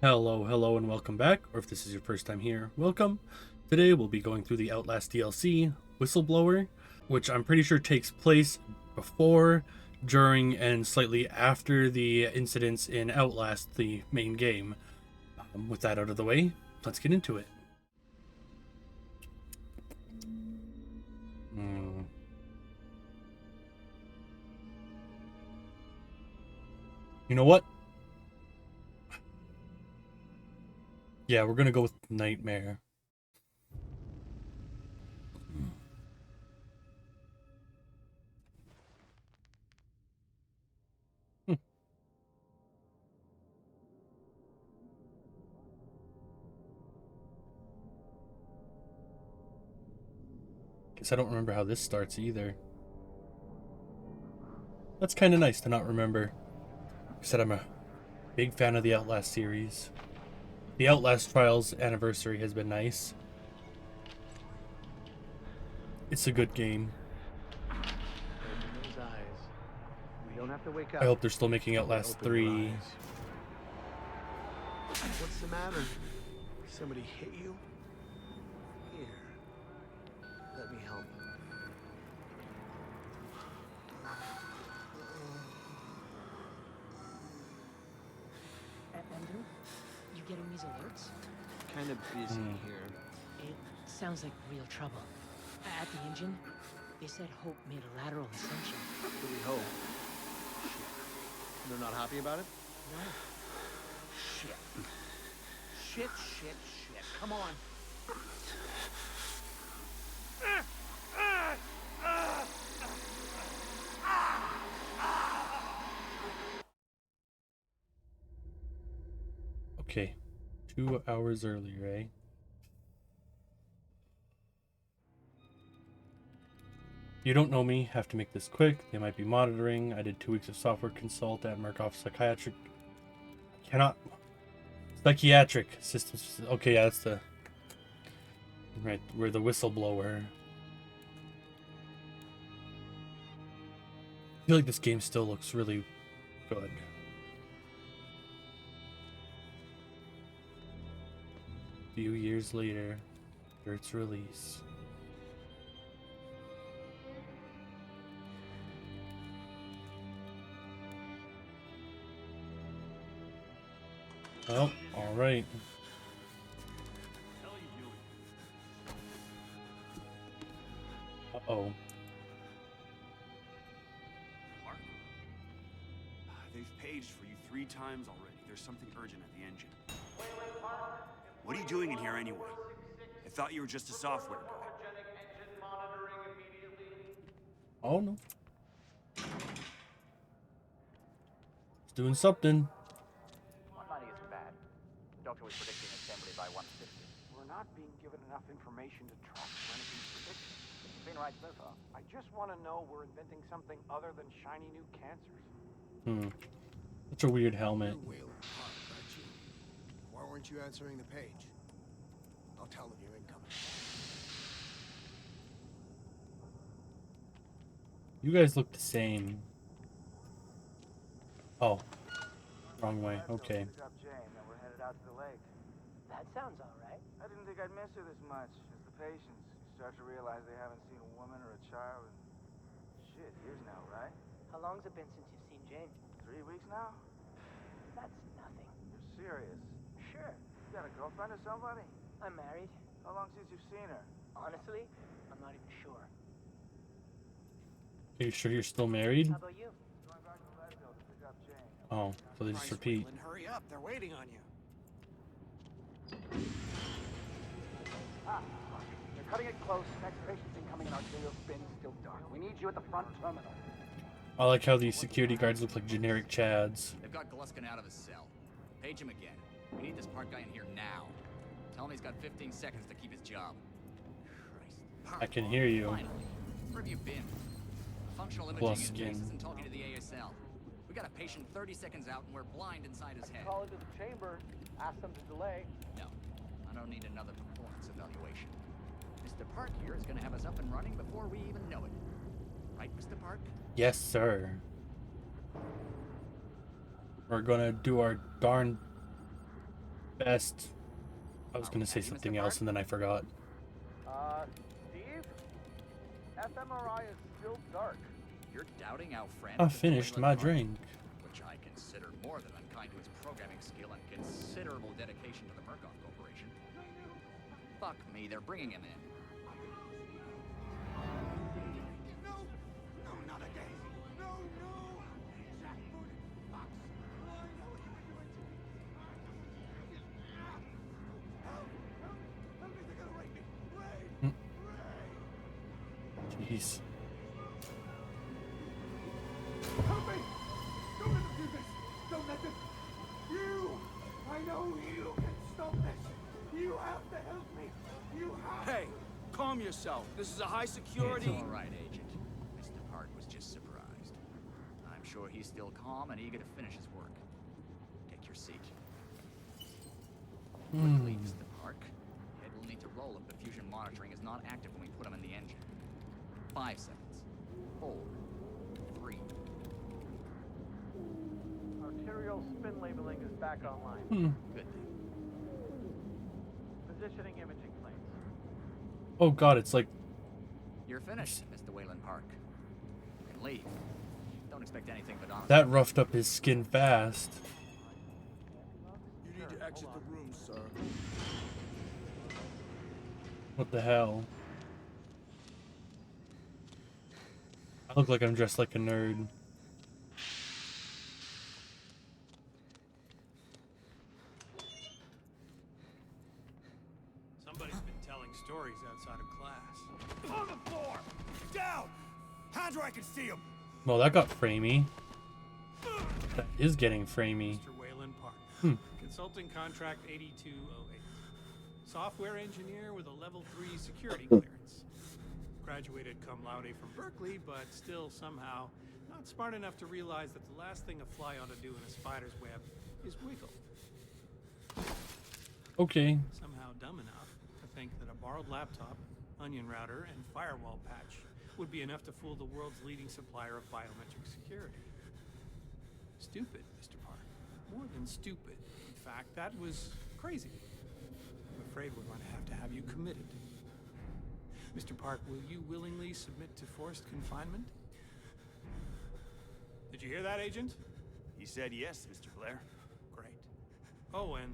Hello, and welcome back, or if this is your first time here, welcome. Today we'll be going through the Outlast DLC, Whistleblower, which I'm pretty sure takes place before, during, and slightly after the incidents in Outlast, the main game. With that out of the way, let's get into it. You know what? Yeah, we're gonna go with Nightmare. Guess I don't remember how this starts either. That's kind of nice to not remember. Like I said, I'm a big fan of the Outlast series. The Outlast Trials anniversary has been nice. It's a good game. We don't have to wake up. I hope they're still making Outlast 3. What's the matter? Somebody hit you? Here. Let me help. Andrew, you getting these alerts? Kind of busy here. It sounds like real trouble. At the engine, they said Hope made a lateral ascension. What do we hope? They're not happy about it? No. Shit. Come on. Okay, 2 hours earlier, eh? You don't know me, have to make this quick. They might be monitoring. I did 2 weeks of software consult at Murkoff Psychiatric Systems. Okay, yeah, that's the... Right, we're the whistleblower. I feel like this game still looks really good. A few years later, after its release. Oh, alright. Uh-oh. Park? They've paged for you 3 times already. There's something urgent at the engine. Waylon Parks. What are you doing in here anyway? I thought you were just a software guy. Oh no. It's doing something. Money isn't bad. The doctor was predicting assembly by 150. We're not being given enough information to trust Renegades' predictions. You've been right so far. I just want to know we're inventing something other than shiny new cancers. Such a weird helmet. Waylon Parks, aren't you? Why weren't you answering the page? I'll tell them you're incoming. You guys look the same. Oh. Wrong way. Okay. Pick up Jane, then we're headed out to the lake. That sounds all right. I didn't think I'd miss her this much. It's the patients. You start to realize they haven't seen a woman or a child in... Shit, years now, right? How long's it been since you've seen Jane? 3 weeks now? That's nothing. You're serious? Sure. You got a girlfriend or somebody? I'm married. How long since you've seen her? Honestly, I'm not even sure. Are you sure you're still married? How about you? Going back to Leadville to pick up Jane. Oh, so they just repeat. Waylon, hurry up. They're waiting on you. They're cutting it close. Next patient's incoming in our jail bin, still dark. We need you at the front terminal. I like how these security guards look like generic Chads. They've got Gluskin out of his cell. Page him again. We need this Park guy in here now. Tell him he's got 15 seconds to keep his job. Christ. I can hear you. Finally. Where have you been? Functional imaging in Gluskin. case isn't talking to the ASL. We got a patient 30 seconds out and we're blind inside his head. Call into the chamber. Ask them to delay. No, I don't need another performance evaluation. Mr. Park here is going to have us up and running before we even know it. Right, Mr. Park? Yes, sir. We're gonna do our darn Best. I was gonna say Hey, Mr. something else Park? and then I forgot. Steve? fMRI is still dark. You're doubting our friend. I Mr. finished Waylon my Parks, drink. which I consider more than unkind to his programming skill and considerable dedication to the Murkoff Corporation. Fuck me, they're bringing him in. No! No, not again! No, no! Jackboot, Fox! Oh, I know what you were doing to me! Help! Help! Help me, they're gonna rape me! Ray! Ray! Jeez. Help me! Don't let them do this! Don't let them... You! I know you can stop this! You have to help me! You have... Hey, calm yourself. This is a high security. It's all right, Agent. Mr. Park was just surprised. I'm sure he's still calm and eager to finish his work. Take your seat. Quickly, Mr. Park. Head will need to roll if the fusion monitoring is not active when we put him in the engine. 5 seconds. 4, 3. Arterial spin labeling is back online. Good thing. Positioning imaging planes. Oh god, it's like You're finished, Mr. Waylon Park. You can leave. Don't expect anything but honesty. that roughed up his skin fast. You need to exit the room, sir. What the hell? I look like I'm dressed like a nerd. Somebody's been telling stories outside of class. On the floor! Down! Hands where I can see him! Well, that got framey. That is getting framey. Mr. Waylon Parks, Hmm. consulting contract 8208. Software engineer with a level 3 security clearance. Graduated cum laude from Berkeley, but still somehow not smart enough to realize that the last thing a fly ought to do in a spider's web is wiggle. Okay. Somehow dumb enough to think that a borrowed laptop, onion router, and firewall patch would be enough to fool the world's leading supplier of biometric security. Stupid, Mr. Park. More than stupid. In fact, that was crazy. I'm afraid we're going to have you committed. Mr. Park, will you willingly submit to forced confinement? Did you hear that, Agent? He said yes, Mr. Blair. Great. Oh, and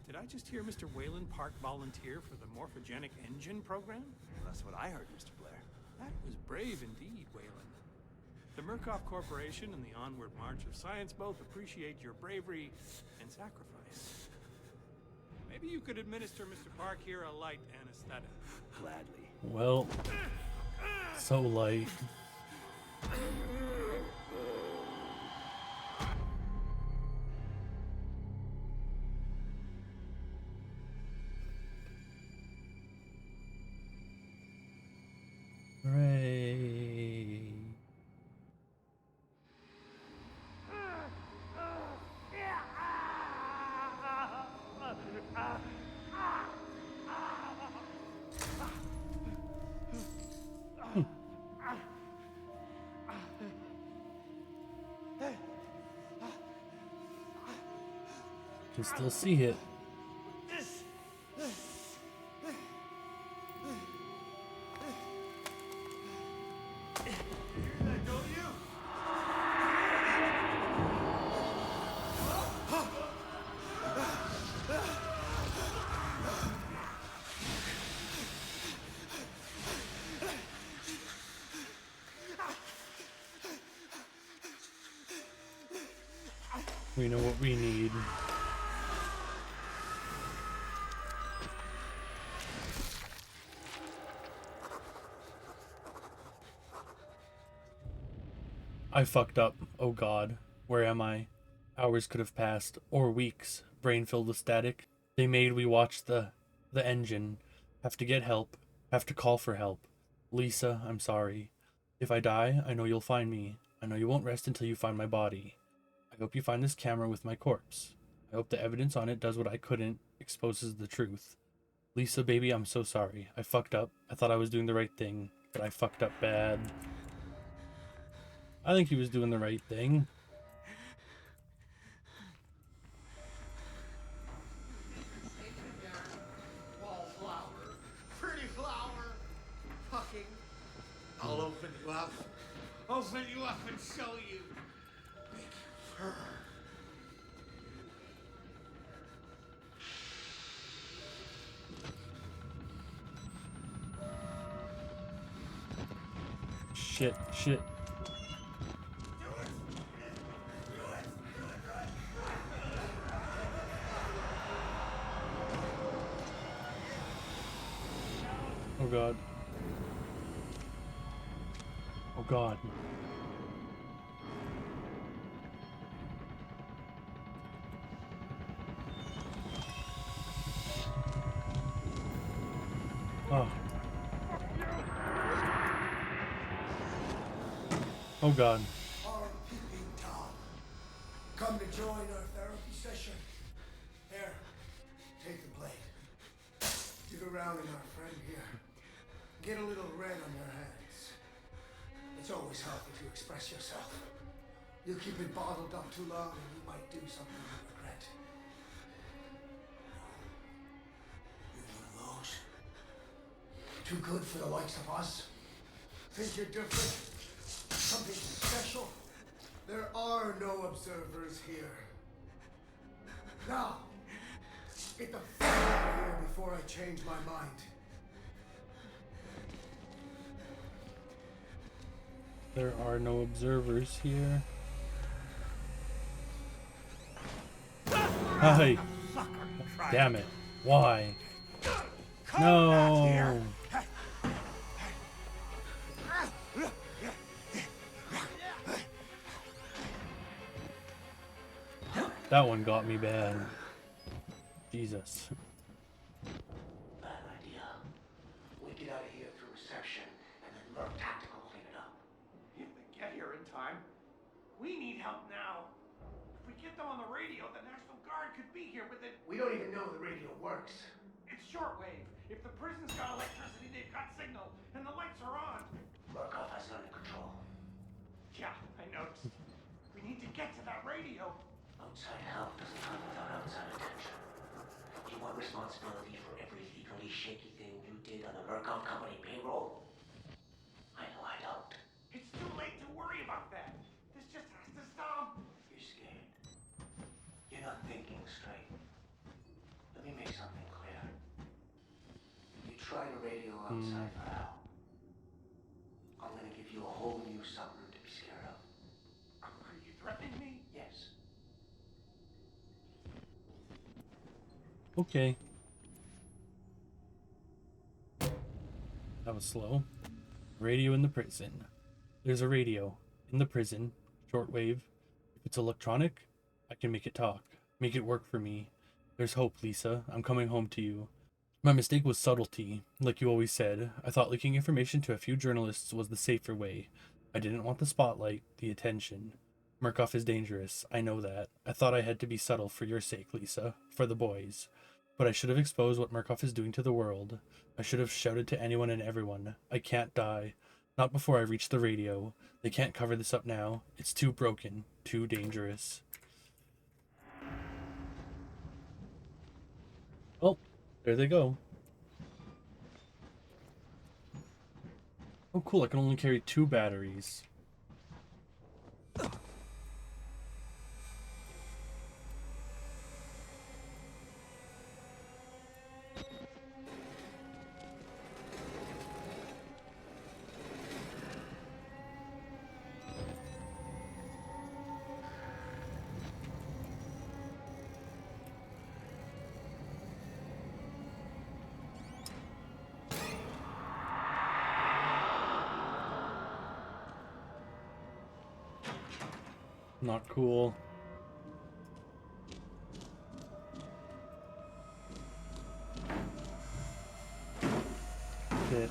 did I just hear Mr. Waylon Park volunteer for the morphogenic engine program? That's what I heard, Mr. Blair. That was brave indeed, Waylon. The Murkoff Corporation and the onward march of science both appreciate your bravery and sacrifice. Maybe you could administer Mr. Park here a light anesthetic. Gladly. Well, so light. Hooray. Can still see it. We know what we need. I fucked up. Oh god. Where am I? Hours could have passed. Or weeks. Brain filled with static. They made we watch the engine. Have to get help. Have to call for help. Lisa, I'm sorry. If I die, I know you'll find me. I know you won't rest until you find my body. I hope you find this camera with my corpse. I hope the evidence on it does what I couldn't, exposes the truth. Lisa, baby, I'm so sorry. I fucked up. I thought I was doing the right thing, but I fucked up bad. I think he was doing the right thing. enough. Open you up and show you. Make you purr. Shit, shit. Oh god. Oh god. Oh. Oh god. Our peeping Tom. Come to join our therapy session. Here, take the blade. Dig around in our friend here. Get a little red on your hands. It's always healthy to express yourself. You keep it bottled up too long and you might do something you regret. You're one of those. Too good for the likes of us. Think you're different? Something special? There are no observers here. Now, get the fuck out of here before I change my mind. There are no observers here. Hi. Damn it. Why? No. That one got me bad. Jesus. Bad idea. We get out of here through reception and then Merc Tactical clean it up. If they get here in time, we need help now. If we get them on the radio, the National Guard could be here, but then We don't even know the radio works. it's shortwave. If the prison's got electricity, they've got signal, and the lights are on. Murkoff has it under control. Yeah, I noticed. We need to get to that radio. Outside help doesn't come without outside attention. You want responsibility for every legally shaky thing you did on the Murkoff Company payroll? I know I don't. It's too late to worry about that. This just has to stop. You're scared. You're not thinking straight. Let me make something clear. You try to radio outside for help. I'm gonna give you a whole new something to be scared of. Are you threatening me? Yes. Okay. That was slow. Radio in the prison. There's a radio in the prison. Shortwave. If it's electronic, I can make it talk. Make it work for me. There's hope, Lisa. I'm coming home to you. My mistake was subtlety. Like you always said, I thought leaking information to a few journalists was the safer way. I didn't want the spotlight, the attention. Murkoff is dangerous. I know that. I thought I had to be subtle for your sake, Lisa. For the boys. But I should have exposed what Murkoff is doing to the world. I should have shouted to anyone and everyone. I can't die. Not before I reach the radio. They can't cover this up now. It's too broken. Too dangerous. Oh, there they go. Oh cool, I can only carry 2 batteries. Not cool. Shit.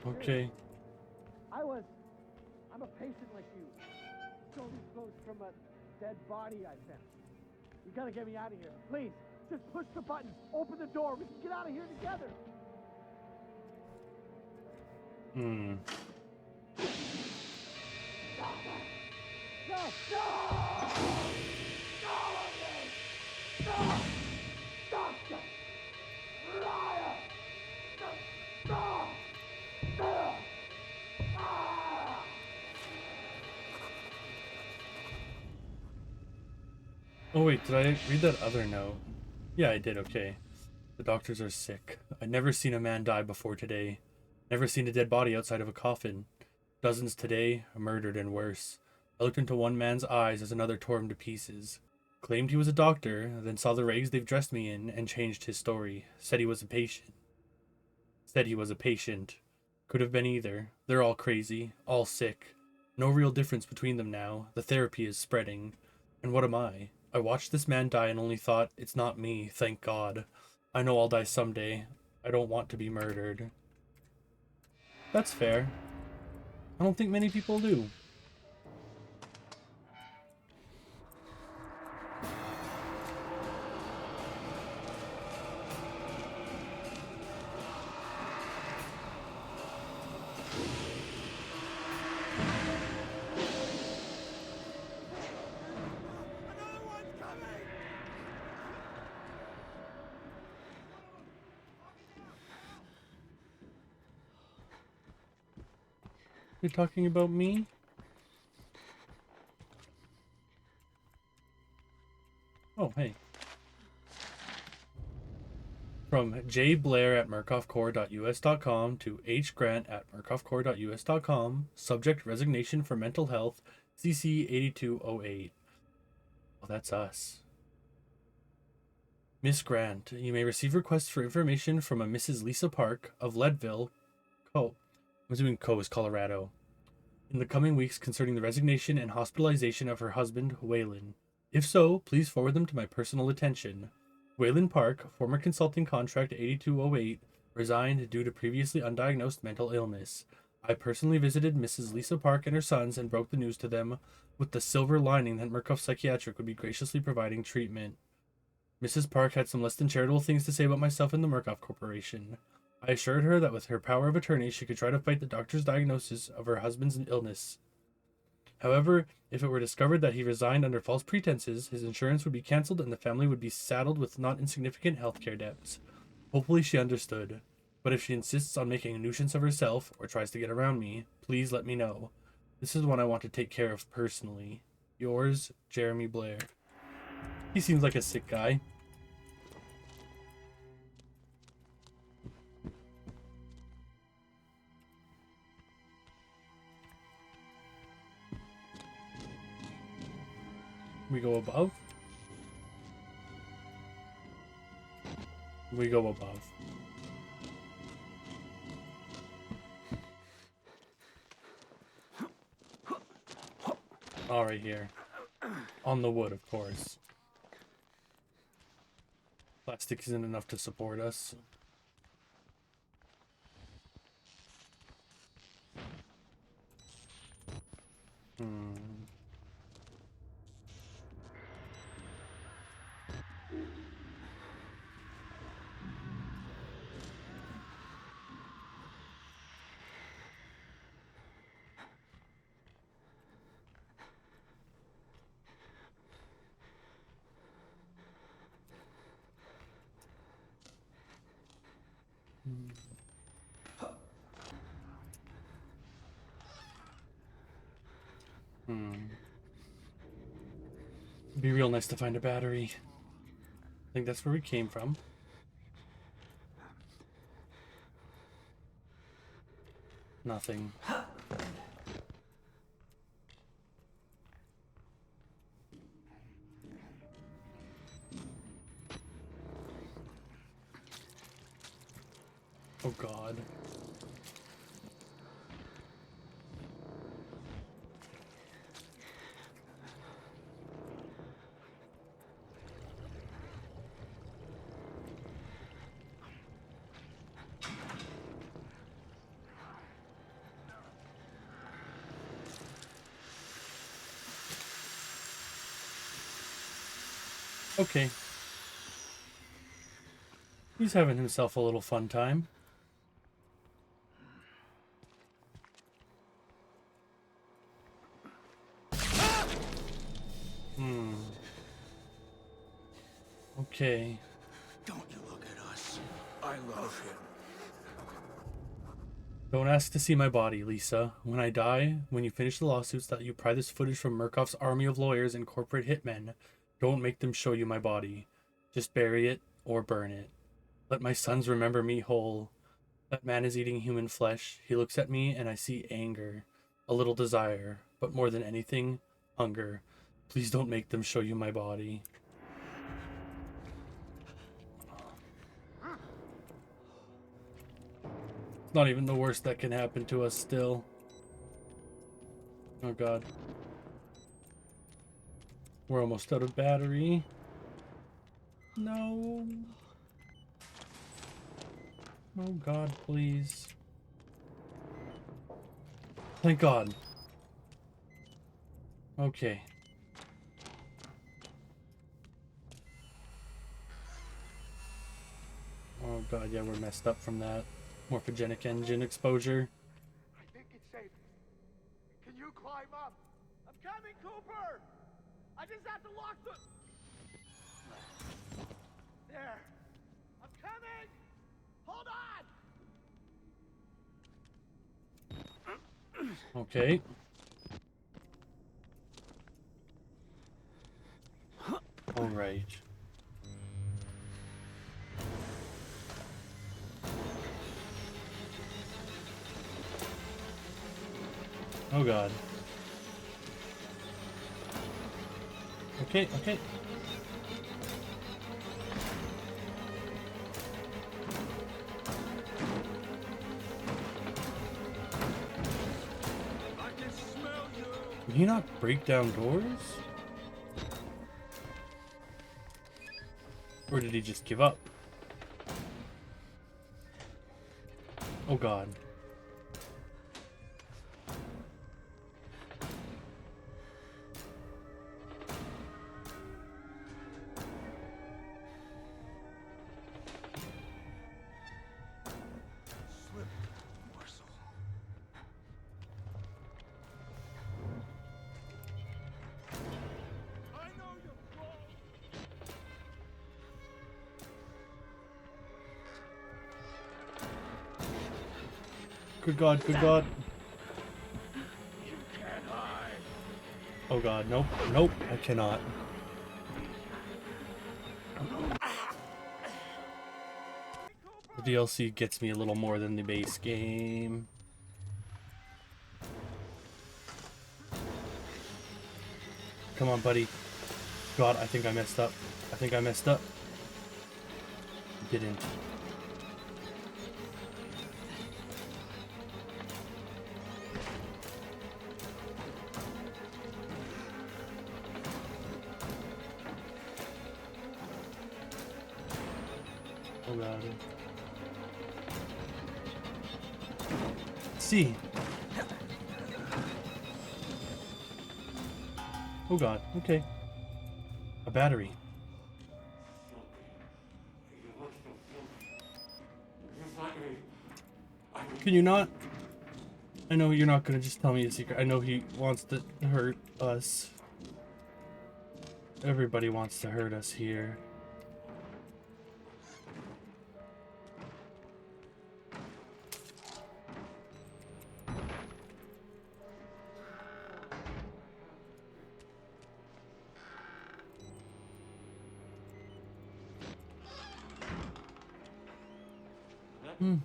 Okay. I'm a patient like you. Stole these clothes from a dead body I found. You gotta get me out of here. Please, just push the button. Open the door. We can get out of here together. Hmm. No! No! No! Stop! Oh wait, did I read that other note? Yeah, I did, okay. The doctors are sick. I'd never seen a man die before today. Never seen a dead body outside of a coffin. Dozens today, murdered and worse. I looked into one man's eyes as another tore him to pieces. Claimed he was a doctor, then saw the rags they've dressed me in and changed his story. Said he was a patient. Could have been either. They're all crazy, all sick. No real difference between them now. The therapy is spreading. And what am I? I watched this man die and only thought, it's not me, thank God. I know I'll die someday. I don't want to be murdered. That's fair. I don't think many people do. You're talking about me? Oh, hey. From jblair@murkoffcore.us.com to hgrant@murkoffcore.us.com. Subject: resignation for mental health. CC 8208. Oh, that's us. Miss Grant, you may receive requests for information from a Mrs. Lisa Park of Leadville, I'm assuming is Colorado, in the coming weeks concerning the resignation and hospitalization of her husband, Waylon. If so, please forward them to my personal attention. Waylon Park, former consulting contract 8208, resigned due to previously undiagnosed mental illness. I personally visited Mrs. Lisa Park and her sons and broke the news to them with the silver lining that Murkoff Psychiatric would be graciously providing treatment. Mrs. Park had some less than charitable things to say about myself and the Murkoff Corporation. I assured her that with her power of attorney, she could try to fight the doctor's diagnosis of her husband's illness. However, if it were discovered that he resigned under false pretenses, his insurance would be cancelled and the family would be saddled with not insignificant healthcare debts. Hopefully she understood. But if she insists on making a nuisance of herself, or tries to get around me, please let me know. This is one I want to take care of personally. Yours, Jeremy Blair. He seems like a sick guy. We go above. We go above. All right, here. On the wood, of course. Plastic isn't enough to support us. It'd be real nice to find a battery. I think that's where we came from. Nothing. Oh God. Okay. He's having himself a little fun time. Okay. Don't you look at us. I love him. Don't ask to see my body, Lisa. When I die, when you finish the lawsuits that you pry this footage from Murkoff's army of lawyers and corporate hitmen, Don't make them show you my body. Just bury it or burn it. Let my sons remember me whole. That man is eating human flesh. He looks at me and I see anger, a little desire, but more than anything, hunger. Please don't make them show you my body. It's not even the worst that can happen to us still. Oh god. We're almost out of battery. No. Oh god, please. Thank god. Okay. Oh god, yeah, we're messed up from that morphogenic engine exposure. I think it's safe. Can you climb up? I'm coming, Cooper! I just have to lock the... There. I'm coming! Hold on! Okay. All right. Oh god. Okay, okay. Can he not break down doors? Or did he just give up? Oh god. Good god, good god. Oh god, nope, nope, I cannot. The DLC gets me a little more than the base game. Come on, buddy. God, I think I messed up. I think I messed up. Didn't. Oh god. See. Oh god, okay. A battery. Can you not? I know you're not gonna just tell me a secret. I know he wants to hurt us. Everybody wants to hurt us here. Hmm.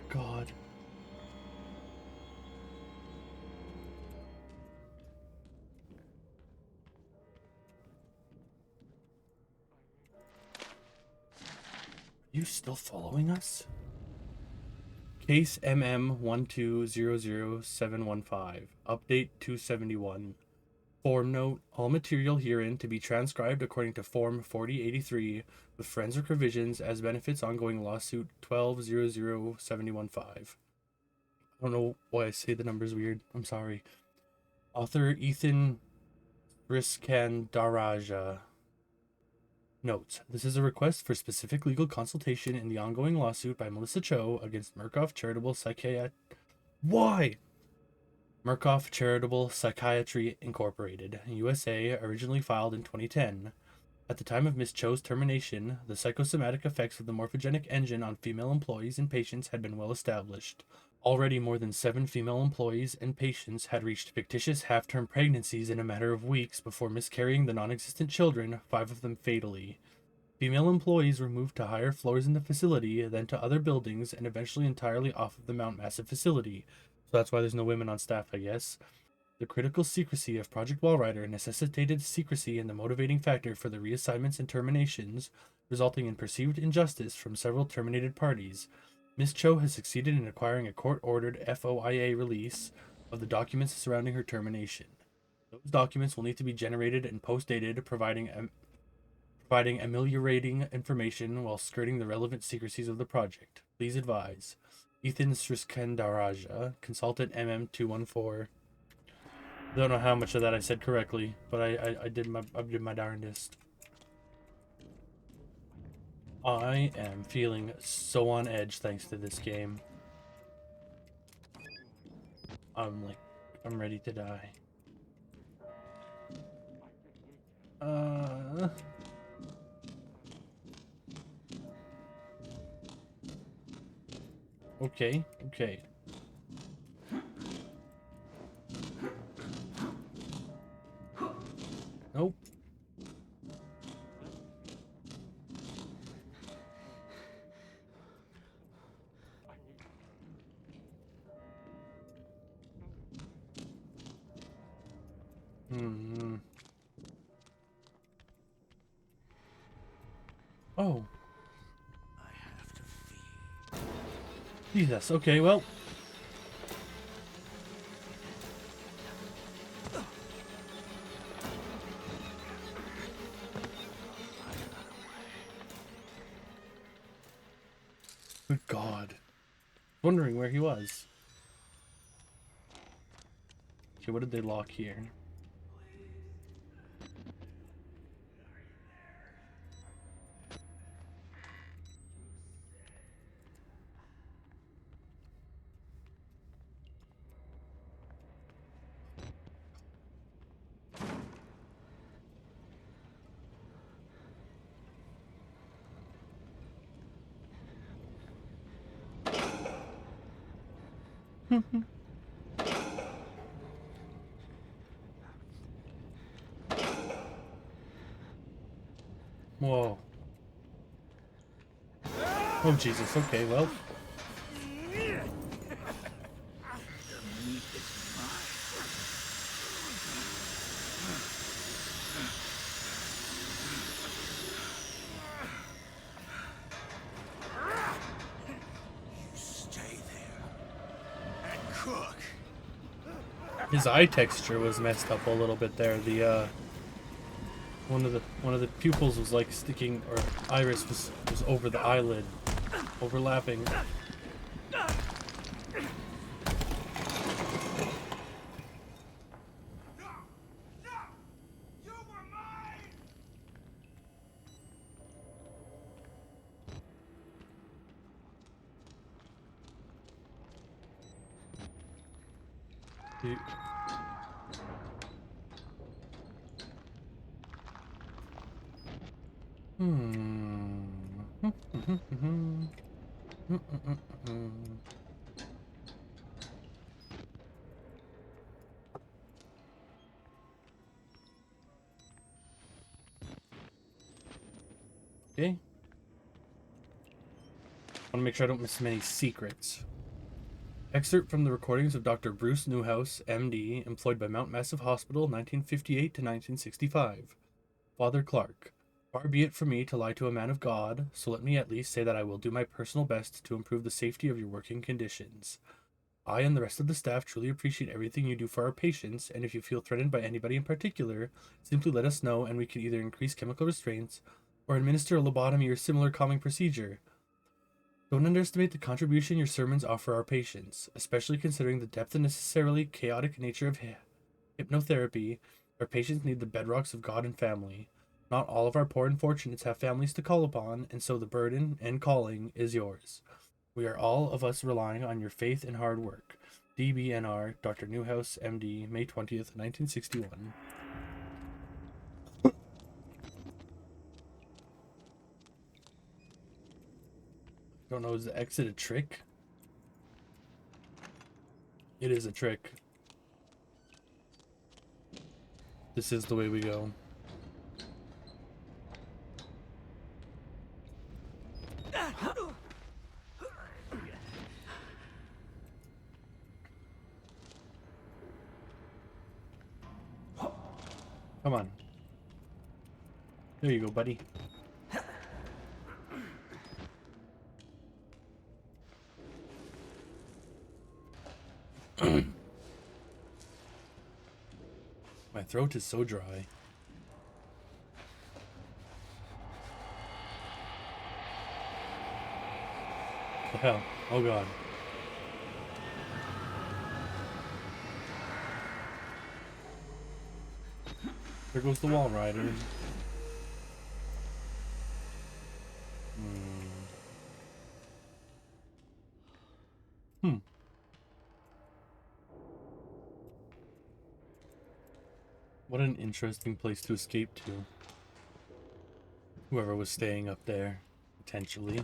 God. Are you still following us? Case MM1200715. Update 271. Form note, all material herein to be transcribed according to Form 4083 with forensic revisions as benefits ongoing lawsuit 1200715. I don't know why I say the numbers weird. I'm sorry. Author Ethan Riskandaraja. Notes: this is a request for specific legal consultation in the ongoing lawsuit by Melissa Cho against Murkoff Charitable Psychiatry. Why? Murkoff Charitable Psychiatry Incorporated, USA, originally filed in 2010. At the time of Ms. Cho's termination, the psychosomatic effects of the morphogenic engine on female employees and patients had been well established. Already more than 7 female employees and patients had reached fictitious half-term pregnancies in a matter of weeks before miscarrying the non-existent children, 5 of them fatally. Female employees were moved to higher floors in the facility, then to other buildings, and eventually entirely off of the Mount Massive facility. So that's why there's no women on staff, I guess. The critical secrecy of Project Wallrider necessitated secrecy in the motivating factor for the reassignments and terminations, resulting in perceived injustice from several terminated parties. Ms. Cho has succeeded in acquiring a court-ordered FOIA release of the documents surrounding her termination. Those documents will need to be generated and post-dated, providing ameliorating information while skirting the relevant secrecies of the project. Please advise. Ethan Sriskandaraja, Consultant MM214. Don't know how much of that I said correctly, but I did my darndest. I am feeling so on edge thanks to this game. I'm ready to die. Okay. Nope. Oh. I have to feed. Jesus, okay, well. Good God. Wondering where he was. Okay, what did they lock here? Whoa. Oh, Jesus. Okay, well. Stay there and cook. His eye texture was messed up a little bit there. The one of the pupils was like sticking, or iris was over the eyelid, overlapping. Okay. Want to make sure I don't miss many secrets. Excerpt from the recordings of Dr. Bruce Newhouse, MD, employed by Mount Massive Hospital, 1958 to 1965. Father Clark. Far be it from me to lie to a man of God, so let me at least say that I will do my personal best to improve the safety of your working conditions. I and the rest of the staff truly appreciate everything you do for our patients, and if you feel threatened by anybody in particular, simply let us know and we can either increase chemical restraints or administer a lobotomy or similar calming procedure. Don't underestimate the contribution your sermons offer our patients, especially considering the depth and necessarily chaotic nature of hypnotherapy Our patients need the bedrocks of God and family. Not all of our poor unfortunates have families to call upon, and so the burden and calling is yours. We are all of us relying on your faith and hard work. DBNR, Dr. Newhouse, MD, May 20th, 1961. Don't know, is the exit a trick? It is a trick. This is the way we go. Come on. There you go, buddy. My throat is so dry. What the hell? Oh god. There goes the wall rider. What an interesting place to escape to. Whoever was staying up there, potentially.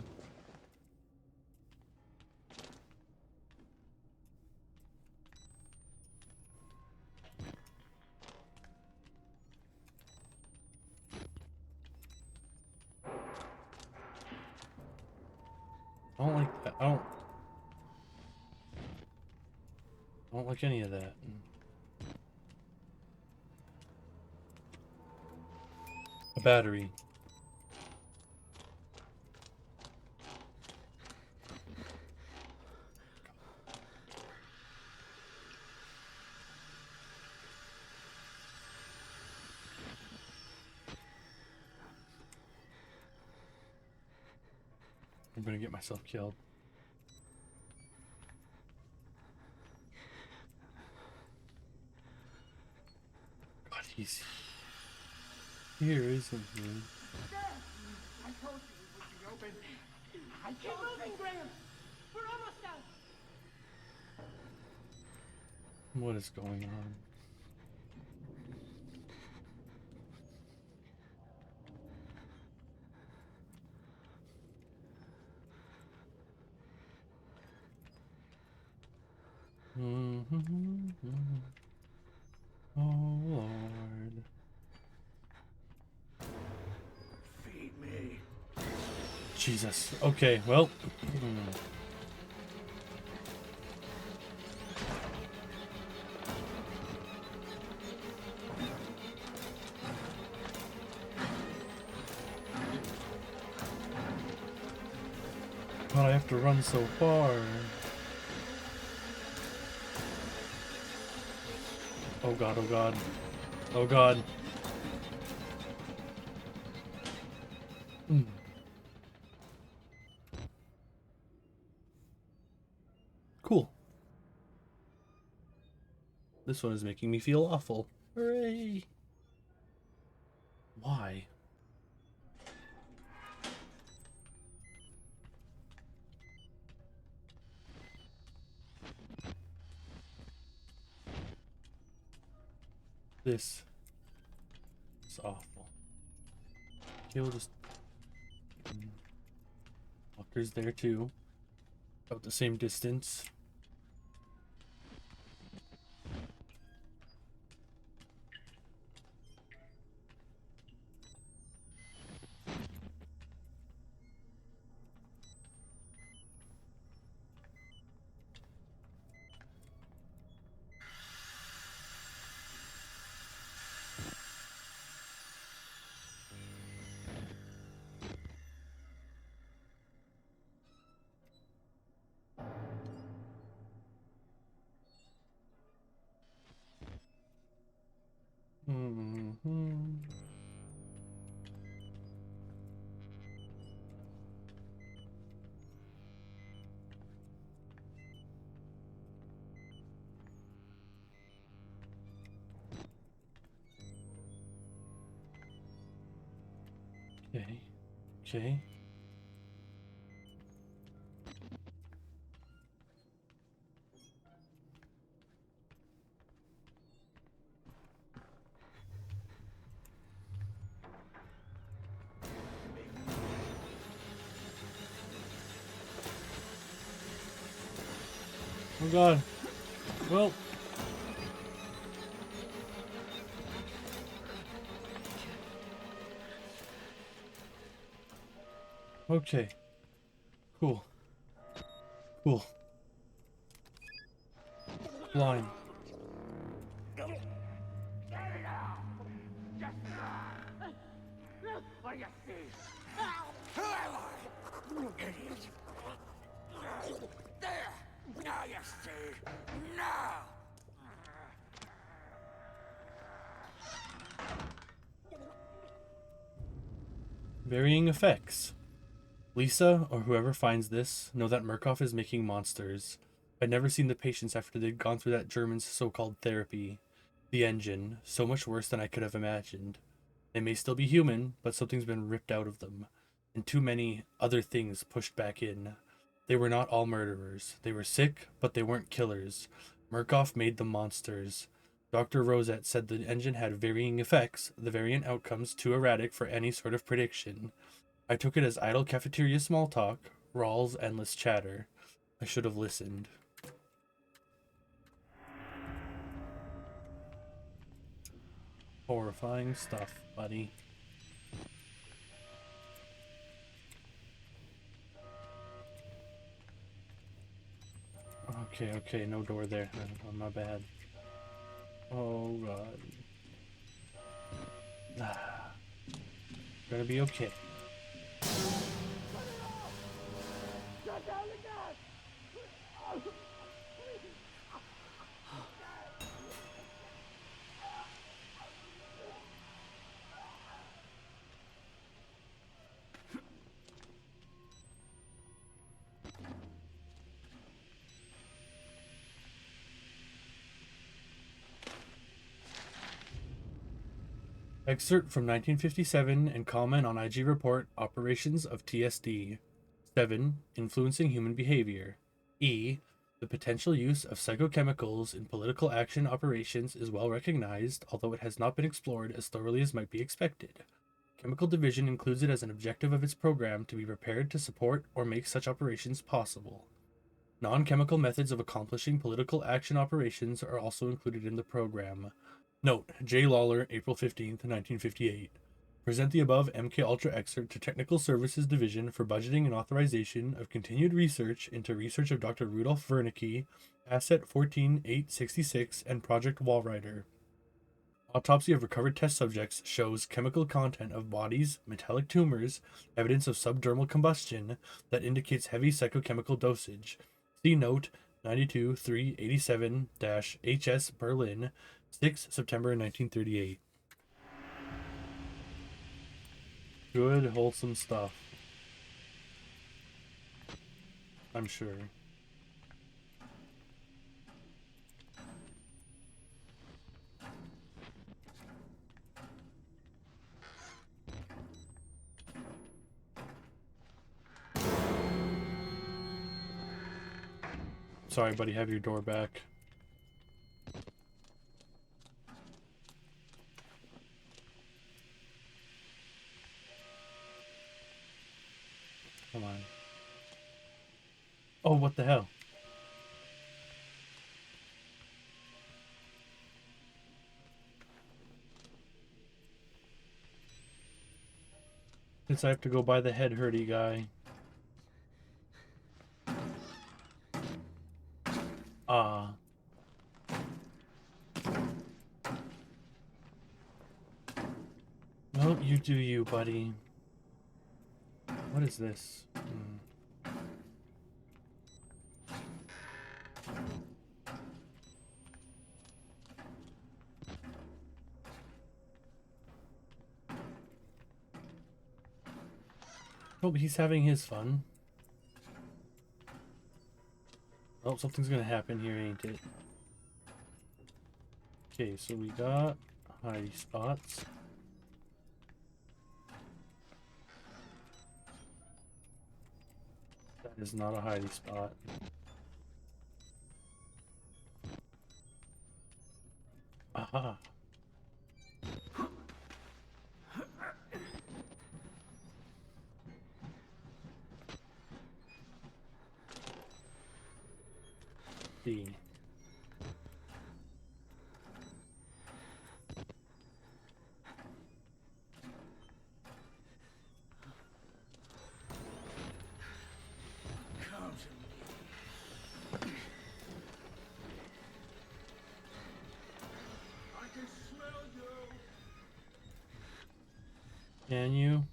I don't like that. I don't like any of that. A battery. I'm gonna get myself killed. God, he's here, isn't he? I told you it would be open. Keep moving, Graham. We're almost out. What is going on? Oh Lord. Feed me. Jesus. Okay, well. God, I have to run so far. Oh god, oh god. Oh god. Cool. This one is making me feel awful. Hooray! Why? This is awful. Okay, we'll just... Walker's there too. About the same distance. Okay. Okay. Oh god. Well. Okay. Cool. Cool. Line. What do you see? Who am I? Idiot. There! Now you see! Now! Varying effects. Lisa, or whoever finds this, know that Murkoff is making monsters. I'd never seen the patients after they'd gone through that German's so-called therapy. The engine, so much worse than I could have imagined. They may still be human, but something's been ripped out of them, and too many other things pushed back in. They were not all murderers. They were sick, but they weren't killers. Murkoff made them monsters. Dr. Rosette said the engine had varying effects, the variant outcomes too erratic for any sort of prediction. I took it as idle cafeteria small talk, Rawls' endless chatter. I should have listened. Horrifying stuff, buddy. Okay, no door there. Oh, my bad. Oh god. Gonna be okay. Shut down the gas! Excerpt from 1957 and comment on IG report Operations of TSD. 7. Influencing human behavior. E. The potential use of psychochemicals in political action operations is well recognized, although it has not been explored as thoroughly as might be expected. Chemical Division includes it as an objective of its program to be prepared to support or make such operations possible. Non-chemical methods of accomplishing political action operations are also included in the program. Note, J. Lawler, April 15th, 1958. Present the above MK Ultra excerpt to Technical Services Division for budgeting and authorization of continued research into research of Dr. Rudolf Wernicke, Asset 14866, and Project Walrider. Autopsy of recovered test subjects shows chemical content of bodies, metallic tumors, evidence of subdermal combustion that indicates heavy psychochemical dosage. See note 92-387-HS Berlin, 6 September 1938. Good, wholesome stuff. I'm sure. Sorry, buddy, have your door back. Come on. Oh, what the hell? Since I have to go by the head hurty guy. Ah. Well, you do you, buddy. What is this? Oh, but he's having his fun. Oh, something's gonna happen here, ain't it? Okay, so we got high spots. is not a hiding spot. Aha. See. Can you?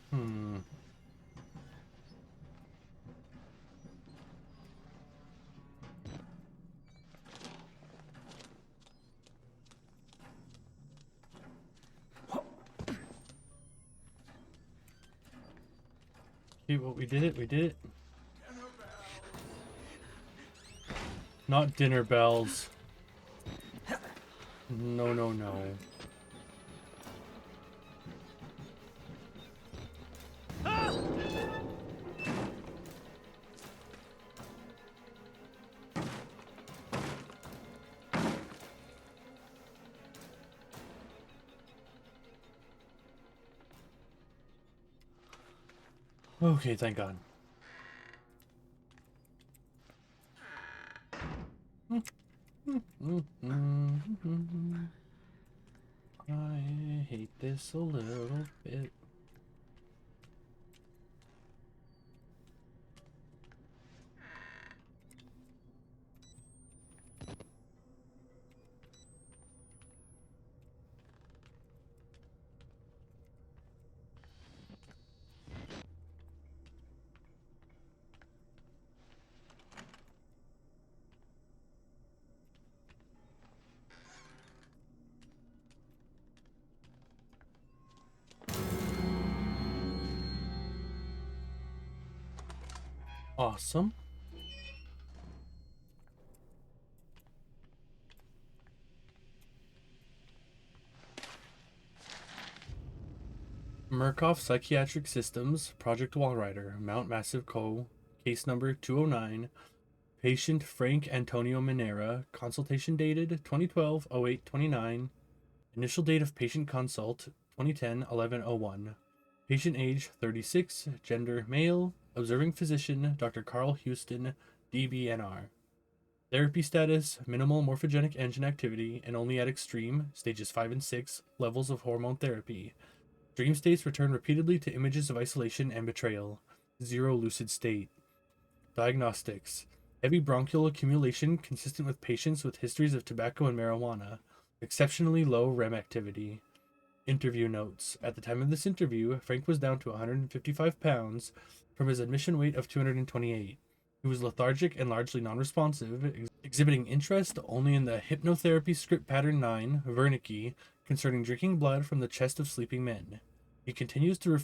Hmm. See what we did it? We did it. Not dinner bells. No, no, no. Okay, thank God. I hate this a little bit. Awesome. Murkoff Psychiatric Systems, Project Wallrider, Mount Massive Co., case number 209, patient Frank Antonio Minera, consultation dated 2012-08-29, initial date of patient consult 2010-11-01, patient age 36, gender male, observing physician Dr. Carl Houston, DBNR. Therapy status, minimal morphogenic engine activity, and only at extreme, stages 5 and 6, levels of hormone therapy. Dream states return repeatedly to images of isolation and betrayal. 0 lucid state. Diagnostics. Heavy bronchial accumulation consistent with patients with histories of tobacco and marijuana. Exceptionally low REM activity. Interview notes. At the time of this interview, Frank was down to 155 pounds from his admission weight of 228. He was lethargic and largely non-responsive, exhibiting interest only in the hypnotherapy script pattern 9, Wernicke, concerning drinking blood from the chest of sleeping men. He continues to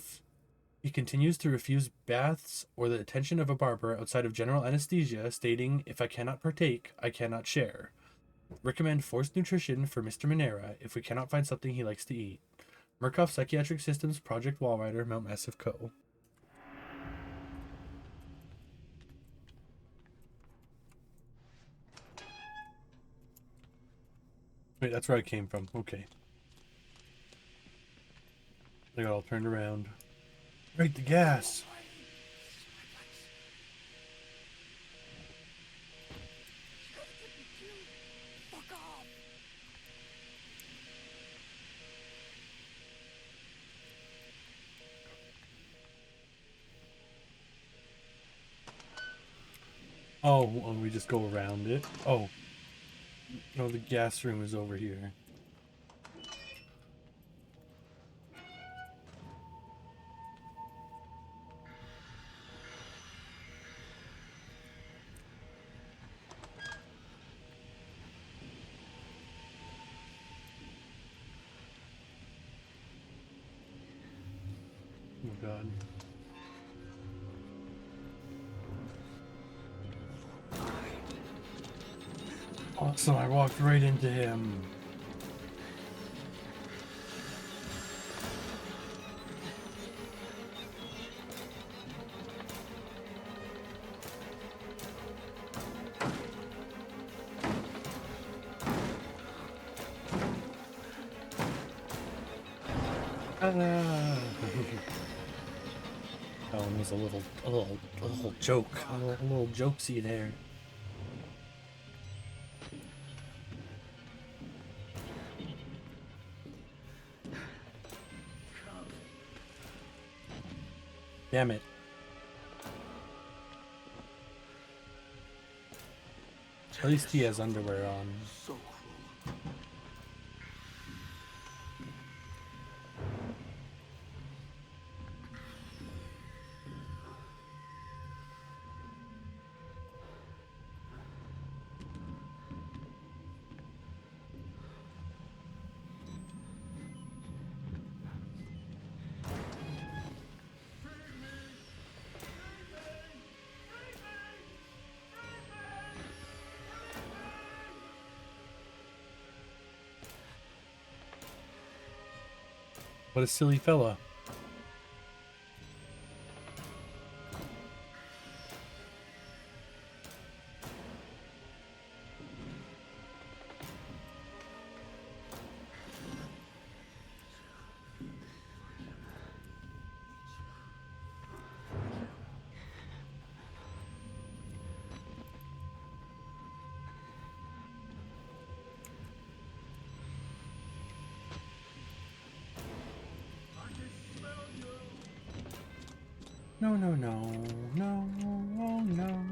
refuse baths or the attention of a barber outside of general anesthesia, stating, "If I cannot partake, I cannot share." Recommend forced nutrition for Mr. Minera if we cannot find something he likes to eat. Murkoff Psychiatric Systems, Project Wallrider, Mount Massive Co. Wait, that's where I came from. Okay. I got all turned around. Right, the gas. Oh, well, we just go around it. Oh. No, the gas room is over here. Oh god. Awesome, I walked right into him. That one was a little joke, a little jokesy there. Damn it. At least he has underwear on. So cruel. What a silly fella. No, no, no, no, oh no.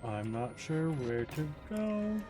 I'm not sure where to go.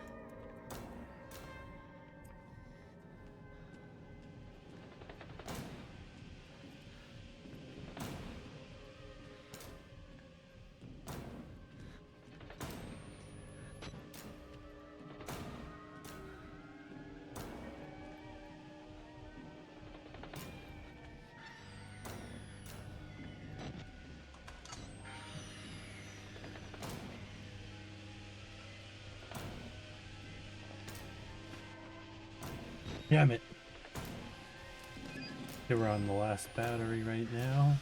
Damn it. Okay, we're on the last battery right now.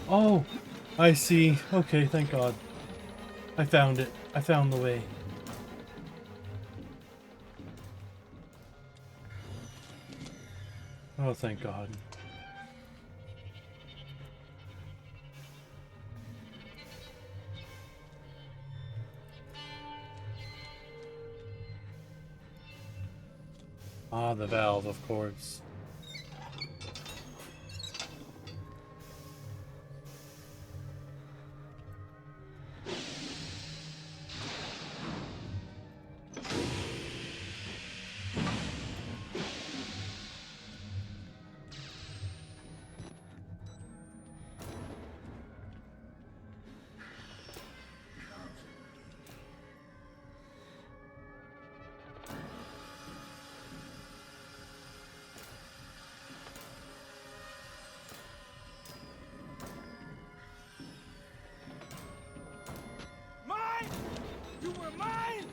Oh, I see. Okay, thank God. I found it. I found the way. Oh, thank God. Ah, the valve, of course. Mine! You were mine!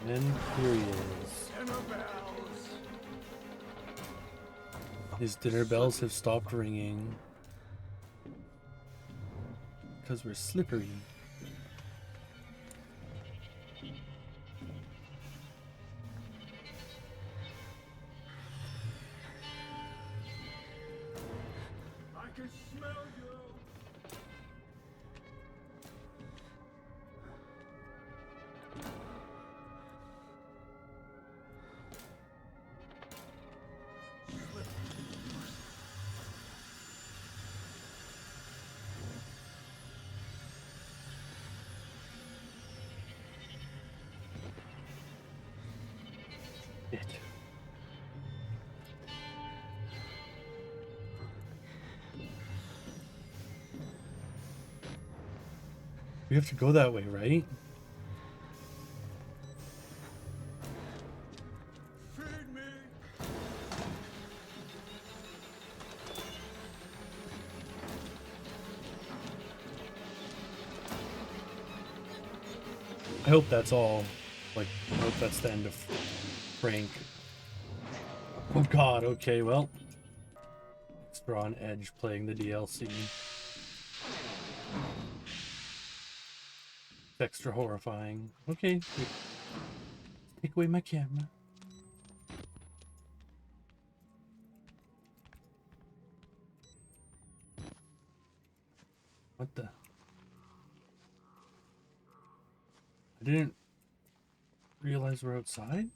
And here he is. Tenor bells. His dinner bells have stopped ringing. Because we're slippery. I can smell you. Shit. We have to go that way, right? Feed me. I hope that's all. Like, I hope that's the end of Frank. Oh god, okay, well. Extra on edge playing the DLC. It's extra horrifying. Okay, wait. Take away my camera. What the? I didn't realize we're outside?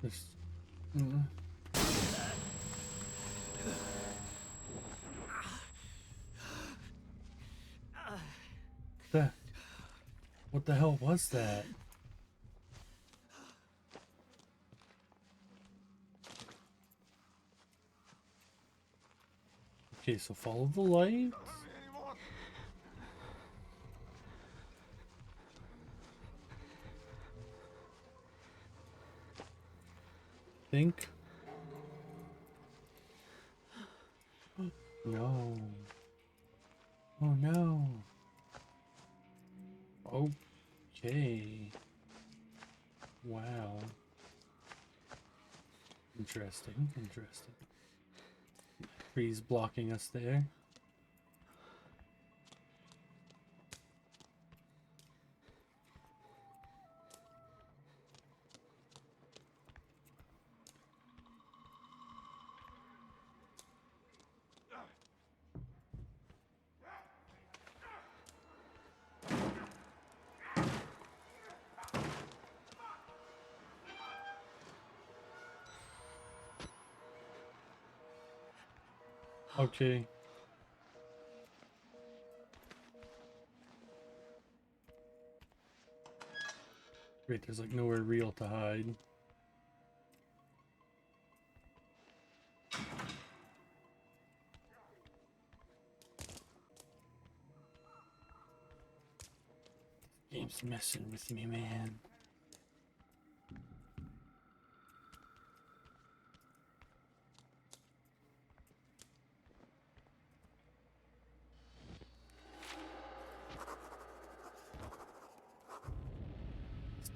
This. What the hell was that? Okay, so follow the light. Think. No. Oh no. Okay. Wow. Interesting, interesting. Trees blocking us there. Okay. Great, there's like nowhere real to hide. Game's messing with me, man.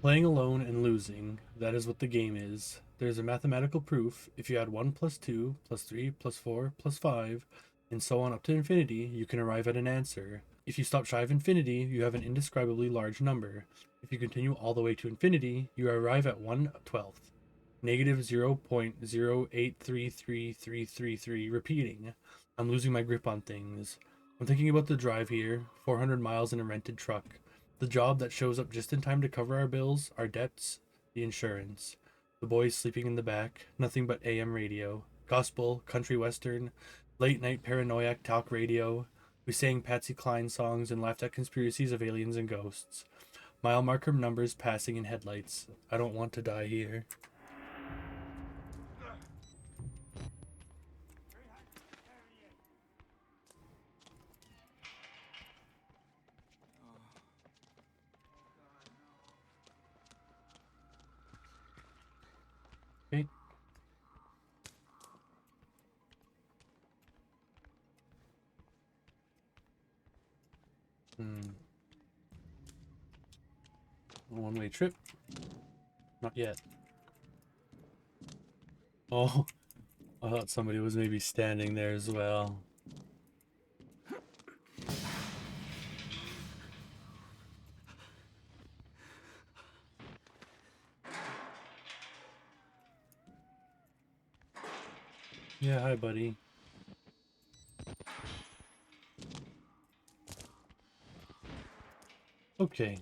Playing alone and losing, that is what the game is. There's a mathematical proof. If you add 1 plus 2 plus 3 plus 4 plus 5, and so on up to infinity, you can arrive at an answer. If you stop shy of infinity, you have an indescribably large number. If you continue all the way to infinity, you arrive at 1/12. Negative 0.0833333, repeating. I'm losing my grip on things. I'm thinking about the drive here, 400 miles in a rented truck. The job that shows up just in time to cover our bills, our debts, the insurance. The boys sleeping in the back, nothing but AM radio. Gospel, country western, late night paranoiac talk radio. We sang Patsy Cline songs and laughed at conspiracies of aliens and ghosts. Mile marker numbers passing in headlights. I don't want to die here. Okay. One-way trip. Not yet. Oh, I thought somebody was maybe standing there as well. Yeah, hi, buddy. Okay.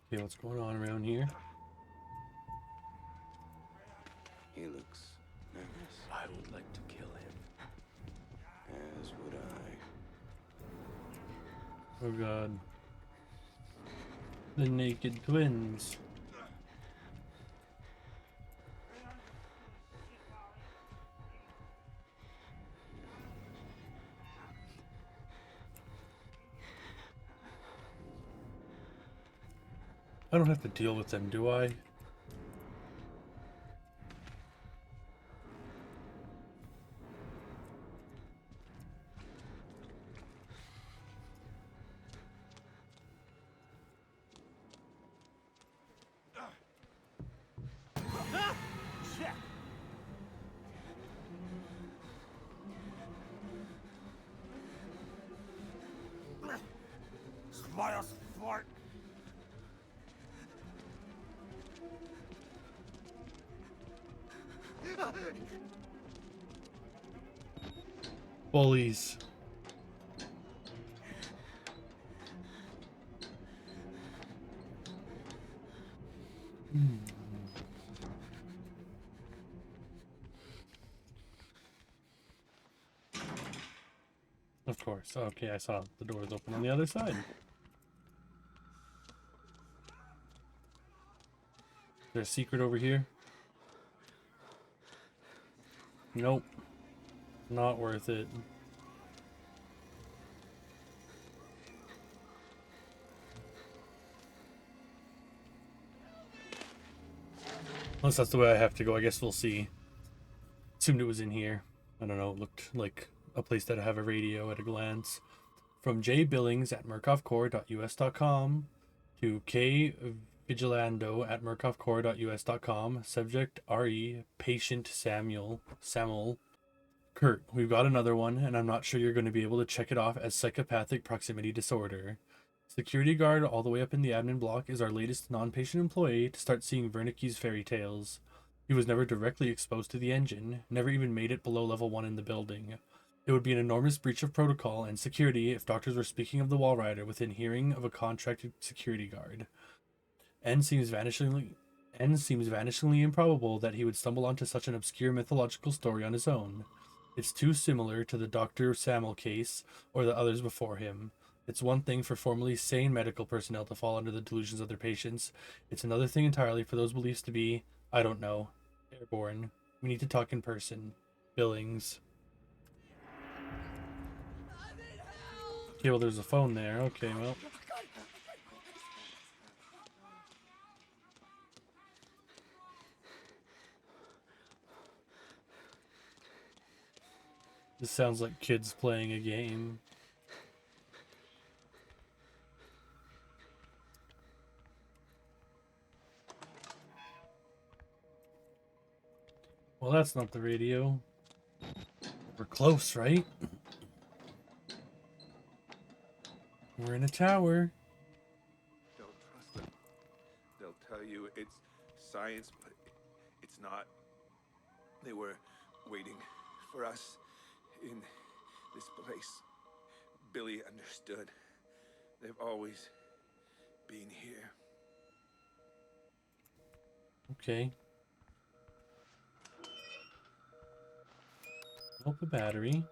Okay, what's going on around here? He looks nervous. I would like to kill him. As would I. Oh god. The naked twins. I don't have to deal with them, do I? Smile smart. Bullies. Of course. Okay, I saw the doors open on the other side. Is there a secret over here? Nope. Not worth it. Unless that's the way I have to go, I guess we'll see. Assumed it was in here. I don't know, it looked like a place that I have a radio at a glance. From J. Billings at murkoffcore.us.com to K. Vigilando at murkoffcore.us.com. Subject RE Patient Samuel. Kurt, we've got another one, and I'm not sure you're going to be able to check it off as psychopathic proximity disorder. Security guard all the way up in the admin block is our latest non-patient employee to start seeing Wernicke's fairy tales. He was never directly exposed to the engine, never even made it below level 1 in the building. It would be an enormous breach of protocol and security if doctors were speaking of the Wall Rider within hearing of a contracted security guard. N seems vanishingly improbable that he would stumble onto such an obscure mythological story on his own. It's too similar to the Dr. Samuel case or the others before him. It's one thing for formerly sane medical personnel to fall under the delusions of their patients. It's another thing entirely for those beliefs to be, I don't know, airborne. We need to talk in person. Billings. Okay, well, there's a phone there. Okay, well. This sounds like kids playing a game. Well, that's not the radio. We're close, right? We're in a tower. you it's science, but it's not. They were waiting for us in this place. Billy understood. They've always been here. Okay. Nope, a battery.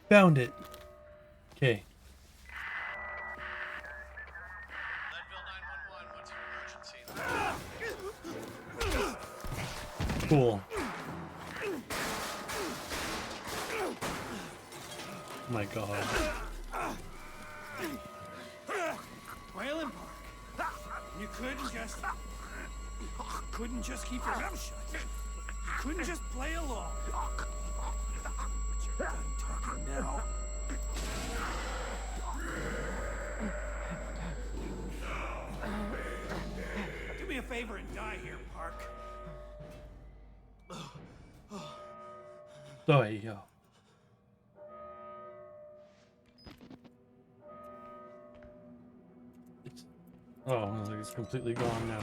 Found it. Okay. Cool. Oh my god. Waylon Park, you couldn't just keep your mouth shut. You couldn't just play along. But you're done talking now. Do me a favor and die here, Park. Die, ja. Oh, it's completely gone now.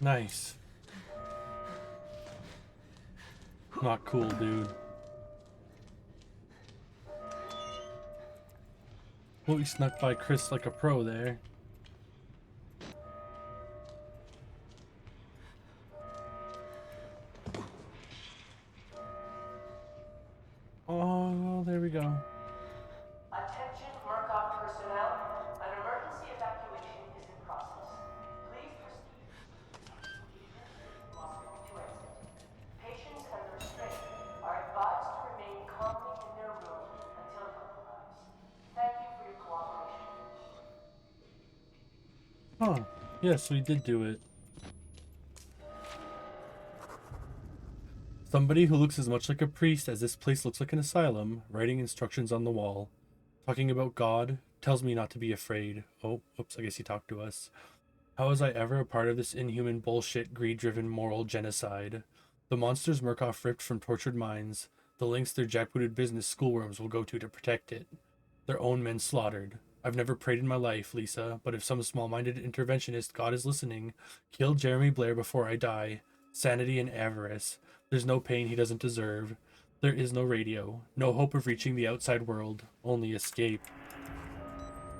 Nice. Not cool, dude. Well, he snuck by Chris like a pro there. Oh, there we go. Attention Murkoff personnel. An emergency evacuation is in process. Please proceed. Must to exit. Patients and the restraint are advised to remain calmly in their room until help arrives. Thank you for your cooperation. Oh, yes, we did do it. Somebody who looks as much like a priest as this place looks like an asylum, writing instructions on the wall. Talking about God, tells me not to be afraid. Oh, oops, I guess he talked to us. How was I ever a part of this inhuman bullshit, greed-driven moral genocide? The monsters Murkoff ripped from tortured minds, the lengths their jackbooted business schoolworms will go to protect it. Their own men slaughtered. I've never prayed in my life, Lisa, but if some small-minded interventionist God is listening, kill Jeremy Blair before I die. Sanity and avarice. There's no pain he doesn't deserve. There is no radio. No hope of reaching the outside world. Only escape.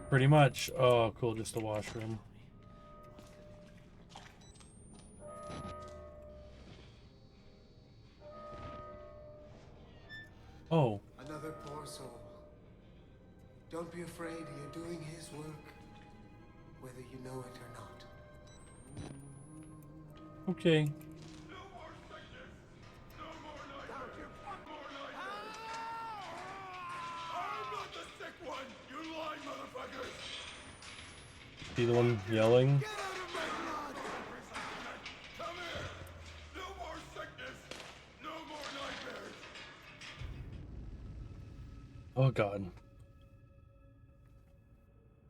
Pretty much. Oh, cool. Just a washroom. Oh. Another poor soul. Don't be afraid, you're doing his work, whether you know it or not. Okay. Be the one yelling? Oh god.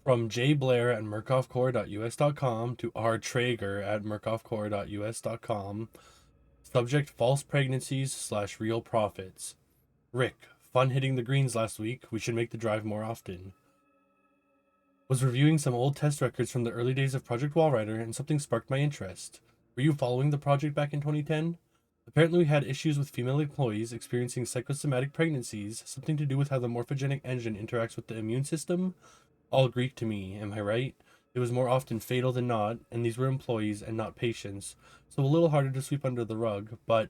From J. Blair at murkoffcore.us.com to R. Traeger at murkoffcore.us.com. Subject: false pregnancies / real profits. Rick, fun hitting the greens last week. We should make the drive more often. Was reviewing some old test records from the early days of Project Wallrider and something sparked my interest. Were you following the project back in 2010? Apparently we had issues with female employees experiencing psychosomatic pregnancies, something to do with how the morphogenic engine interacts with the immune system. All Greek to me, am I right? It was more often fatal than not, and these were employees and not patients, so a little harder to sweep under the rug, but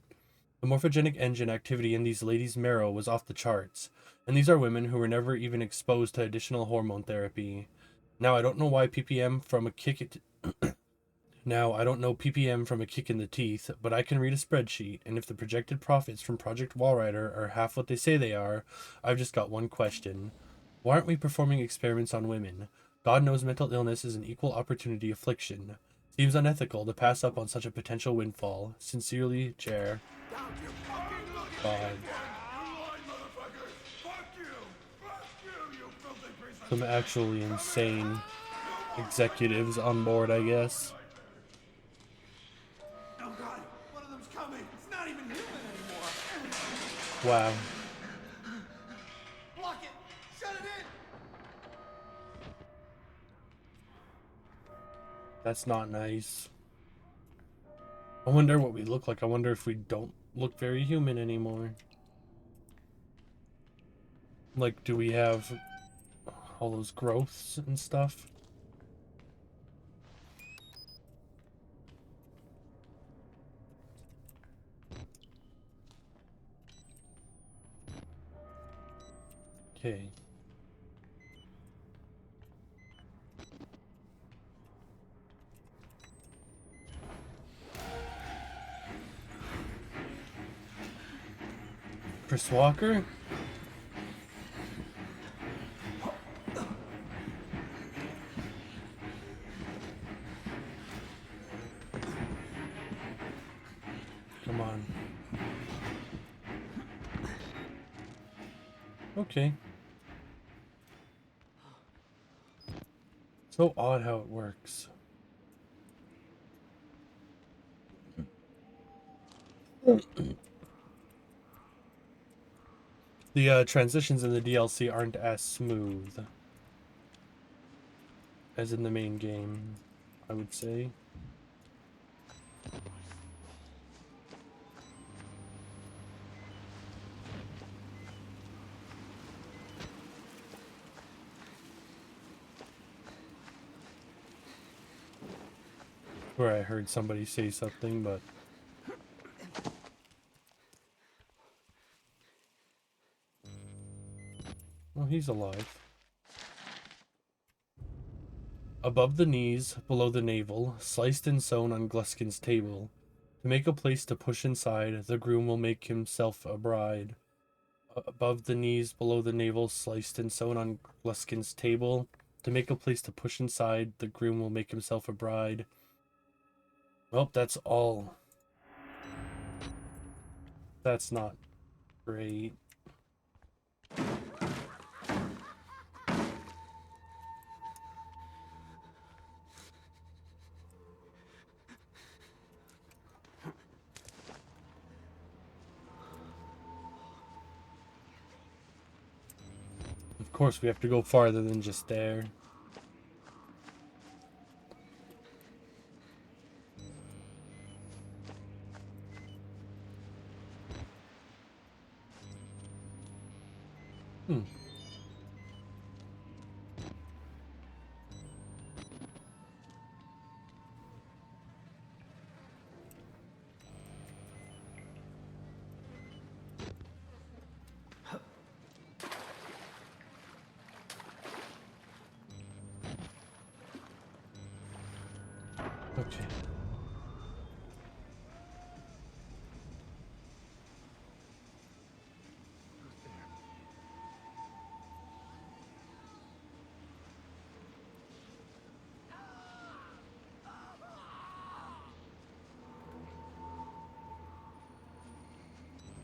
the morphogenic engine activity in these ladies' marrow was off the charts, and these are women who were never even exposed to additional hormone therapy. Now I don't know why PPM from a kick it Now, I don't know PPM from a kick in the teeth, but I can read a spreadsheet, and if the projected profits from Project Wallrider are half what they say they are, I've just got one question. Why aren't we performing experiments on women? God knows mental illness is an equal opportunity affliction. Seems unethical to pass up on such a potential windfall. Sincerely, Chair. God. Some actually insane executives on board, I guess. Oh god, one of them's coming. It's not even human anymore. Wow. Block it. Shut it in. That's not nice. I wonder what we look like. I wonder if we don't look very human anymore. Like, do we have all those growths and stuff? Okay. Chris Walker? Come on. Okay. So odd how it works. The transitions in the DLC aren't as smooth as in the main game, I would say. Where I heard somebody say something, but... Oh, he's alive. Above the knees, below the navel, sliced and sewn on Gluskin's table. To make a place to push inside, the groom will make himself a bride. Above the knees, below the navel, sliced and sewn on Gluskin's table. To make a place to push inside, the groom will make himself a bride. Well, that's all. That's not great. Of course, we have to go farther than just there. Okay.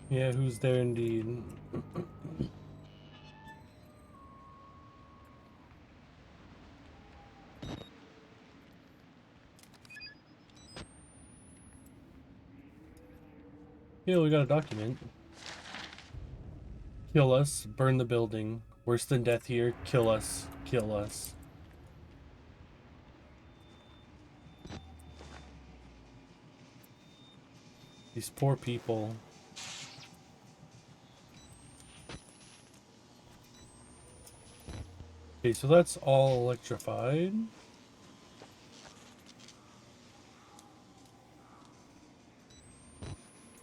Yeah, who's there indeed? Yeah, we got a document. Kill us, burn the building. Worse than death here, kill us, kill us. These poor people. Okay, so that's all electrified.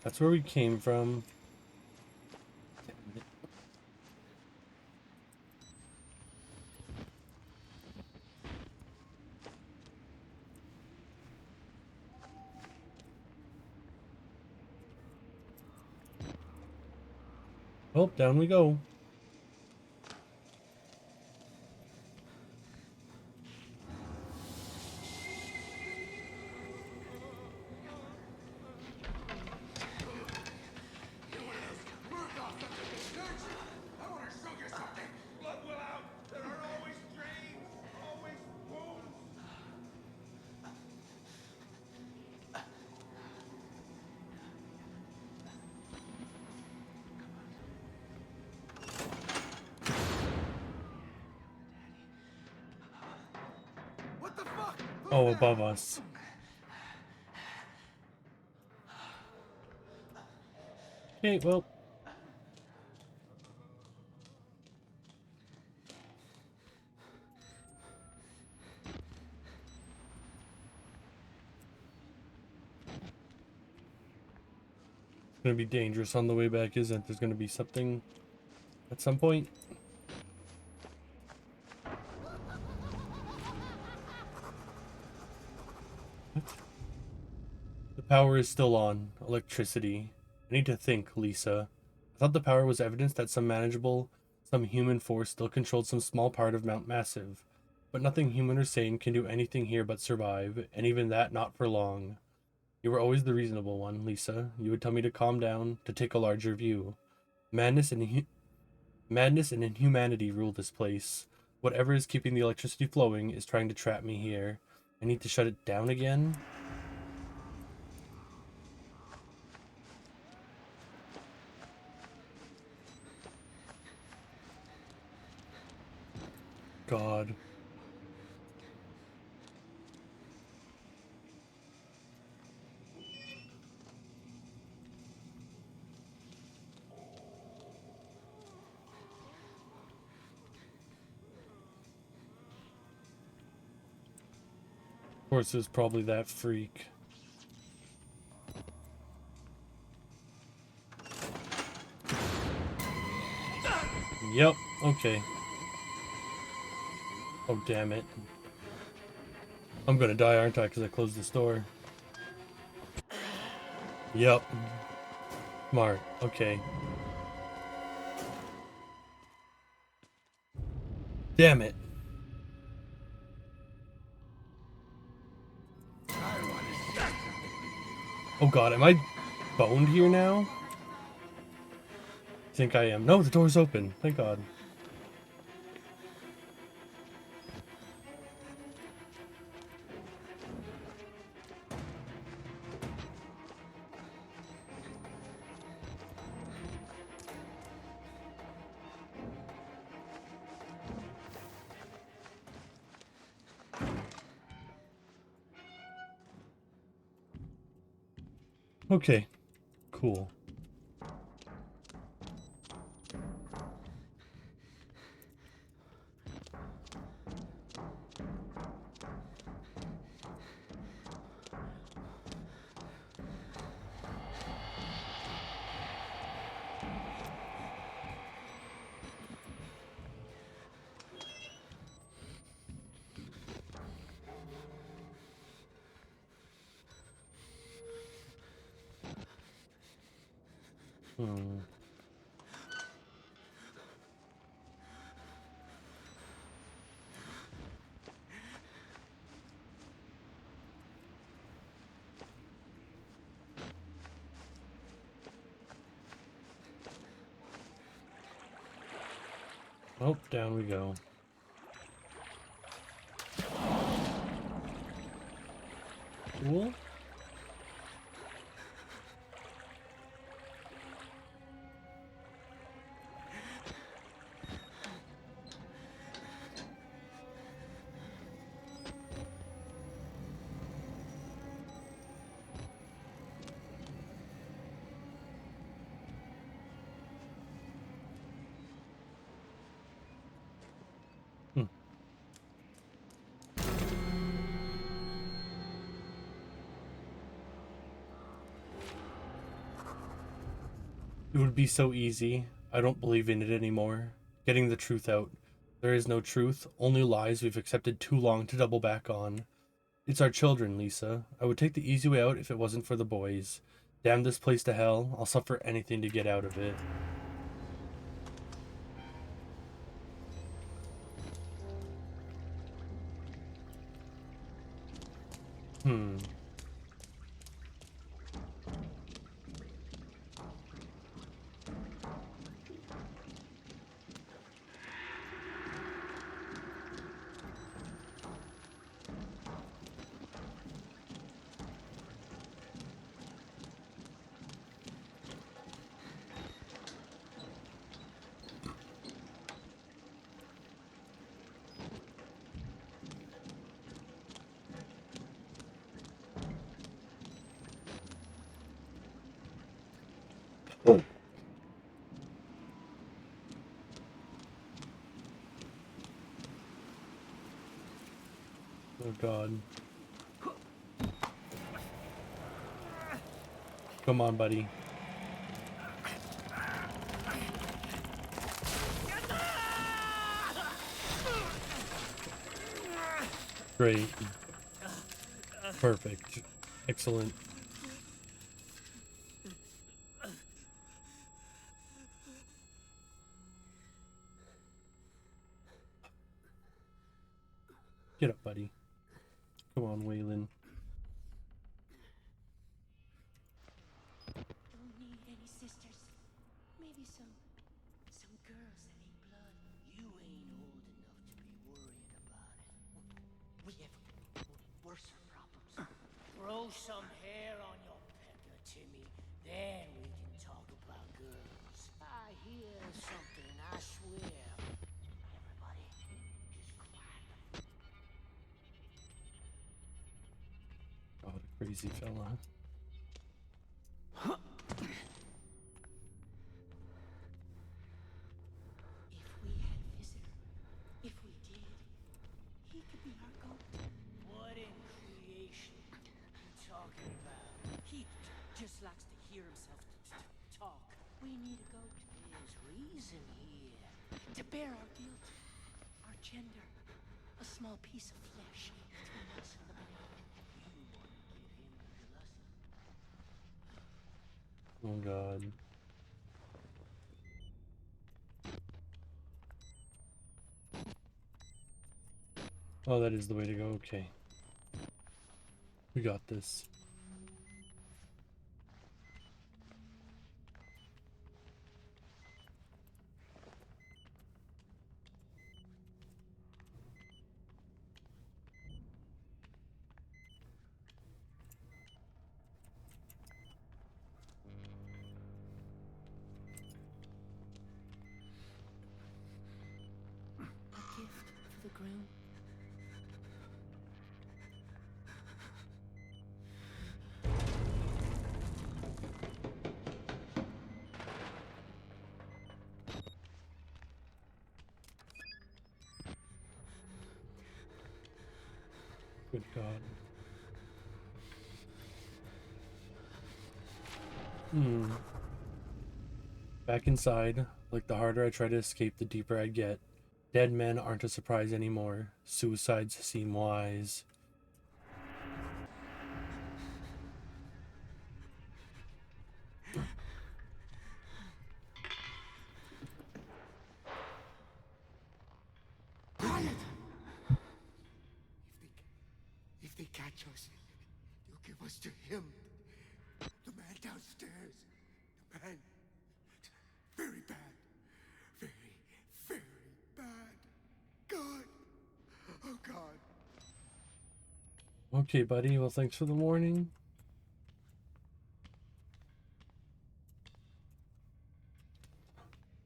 That's where we came from. Oh, down we go. Oh, above us. Okay, well. It's gonna be dangerous on the way back, isn't it? There's gonna be something at some point. The power is still on. Electricity. I need to think, Lisa. I thought the power was evidence that some human force still controlled some small part of Mount Massive. But nothing human or sane can do anything here but survive, and even that not for long. You were always the reasonable one, Lisa. You would tell me to calm down, to take a larger view. Madness and inhumanity rule this place. Whatever is keeping the electricity flowing is trying to trap me here. I need to shut it down again? God. Of course, it's probably that freak. Yep, okay. Oh, damn it. I'm gonna die, aren't I, because I closed this door. Yep. Smart, okay. Damn it. Oh god, am I boned here now? I think I am. No, the door's open. Thank god. Okay, cool. Oh, down we go. Cool. It would be so easy. I don't believe in it anymore. Getting the truth out. There is no truth, only lies we've accepted too long to double back on. It's our children, Lisa. I would take the easy way out if it wasn't for the boys. Damn this place to hell. I'll suffer anything to get out of it. Oh god. Come on, buddy. Great. Perfect. Excellent. Get up, buddy. Come on, Waylon. Don't need any sisters. Maybe some girls that ain't blood. You ain't old enough to be worried about it. We have worse problems. Grow some hair on your pecker, Timmy. Then we can talk about girls. I hear something, I swear. Everybody, just quiet. God, a crazy fella. If we had a visitor, if we did, he could be our goat. What in creation are you talking about? He just likes to hear himself talk. We need a goat. There's reason here. To bear our guilt, our gender, a small piece of flesh between us and the blade. You want to give him the lesson? Oh god. Oh, that is the way to go. Okay. We got this. A gift for the groom. Good god. Back inside, like the harder I try to escape, the deeper I get. Dead men aren't a surprise anymore. Suicides seem wise. Quiet! If they catch us, they'll give us to him. The man downstairs. The man. Very bad. Very, very bad. God. Oh, God. Okay, buddy. Well, thanks for the warning.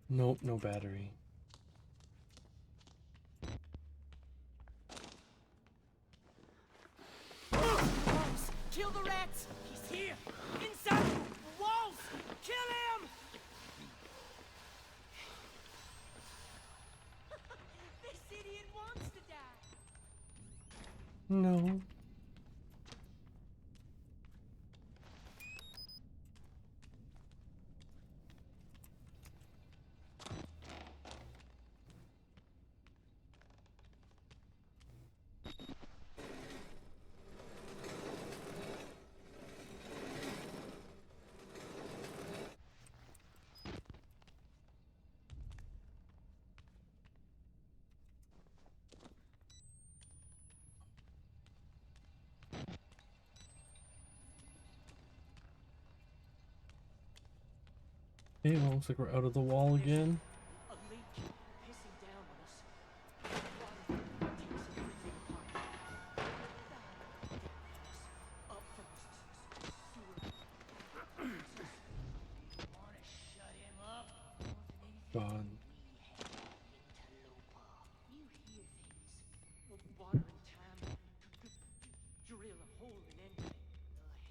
Nope, no battery. Kill the rats! He's here! Inside the walls! Kill him! This idiot wants to die! No. Okay, well, looks like we're out of the wall again. A leak pissing down on us. Water takes everything apart. Up from the sewer. Wanna shut him up more than anything? God. You hear things. Water and time. Drill a hole in anything.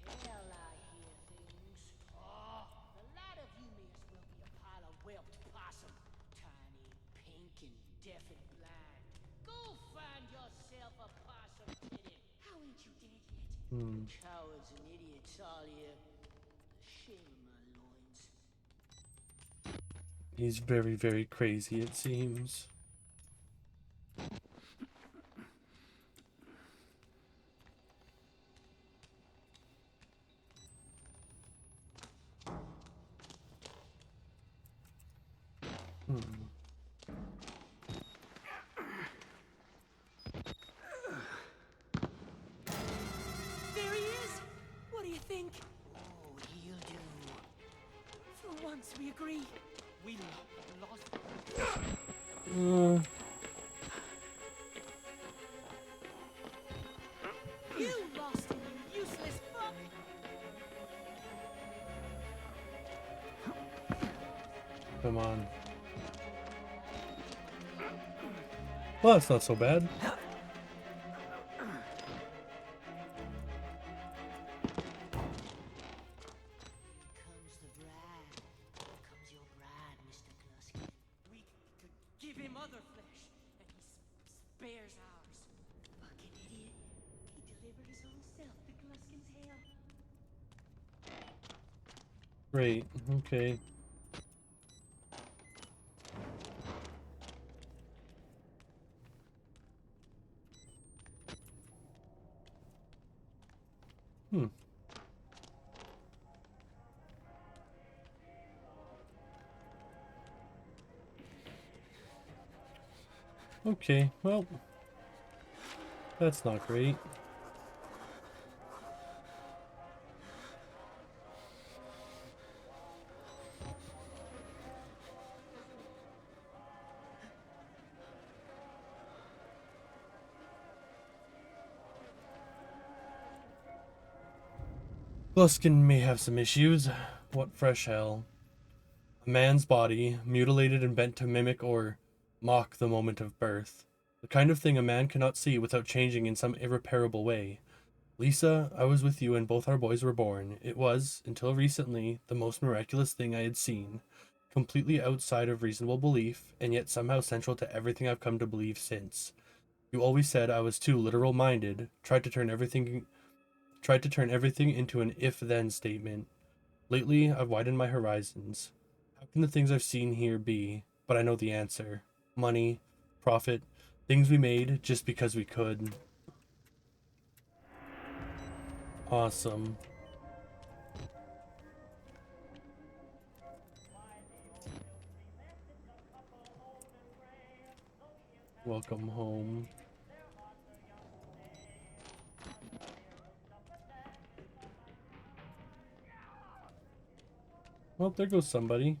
The hell I hear things. Oh, the lot of you may as well be a pile of whelped possum. Tiny, pink, and deaf and blind. Go find yourself a possum pity. How ain't you dead yet? Cowards and idiots all here. The shame of my loins. He's very, very crazy, it seems. There he is! What do you think? Oh, he'll do. For once we agree. We lost. You lost him, you useless fuck! Come on. Well, that's not so bad. Comes the bride. Here comes your bride, Mr. Gluskin. We could give him other flesh, and he spares ours. Fucking idiot. He delivered his own self to Gluskin's hell. Great, okay. Okay, well, that's not great. Gluskin may have some issues. What fresh hell. A man's body, mutilated and bent to mimic or mock the moment of birth. The kind of thing a man cannot see without changing in some irreparable way. Lisa, I was with you when both our boys were born. It was, until recently, the most miraculous thing I had seen. Completely outside of reasonable belief, and yet somehow central to everything I've come to believe since. You always said I was too literal-minded, tried to turn everything into an if-then statement. Lately, I've widened my horizons. How can the things I've seen here be? But I know the answer. Money, profit, things we made just because we could. Awesome. Welcome home. Well, there goes somebody.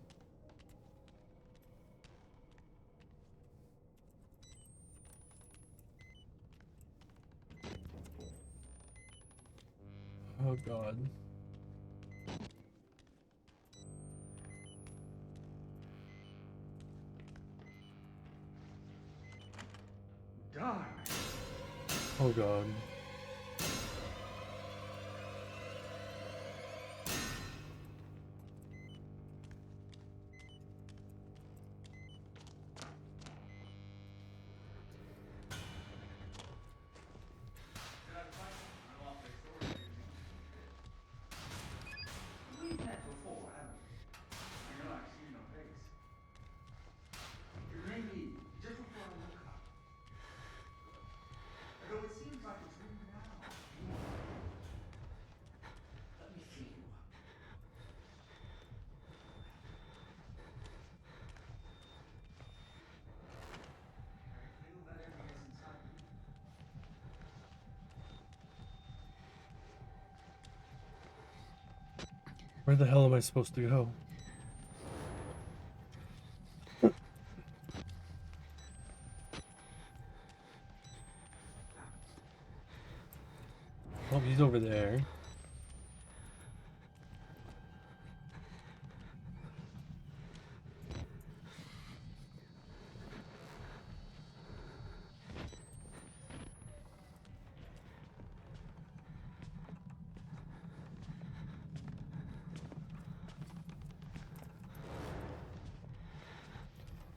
Oh God. Darn. Oh God. We've met before, haven't we? I know I've seen your face. You rang me just before I woke up. Although it seems like a dream now. Let me feel you. I feel that emptiness inside me. Where the hell am I supposed to go? there.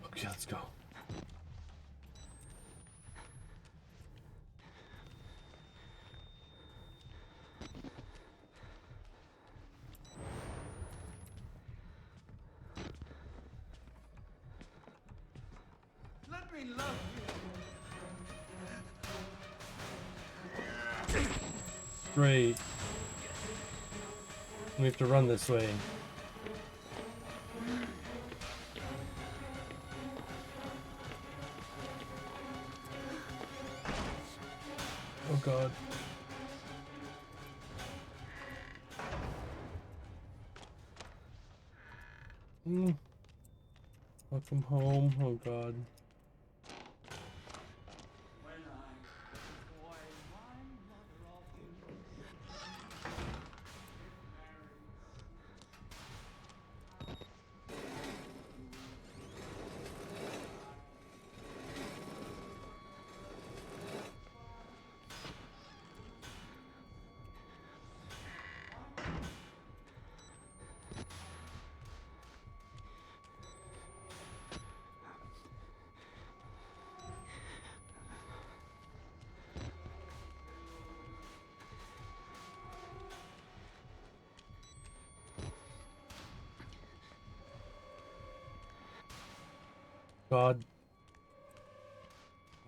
Okay, let's go. Let me love Great. We have to run this way. Oh god. Welcome home. Oh god.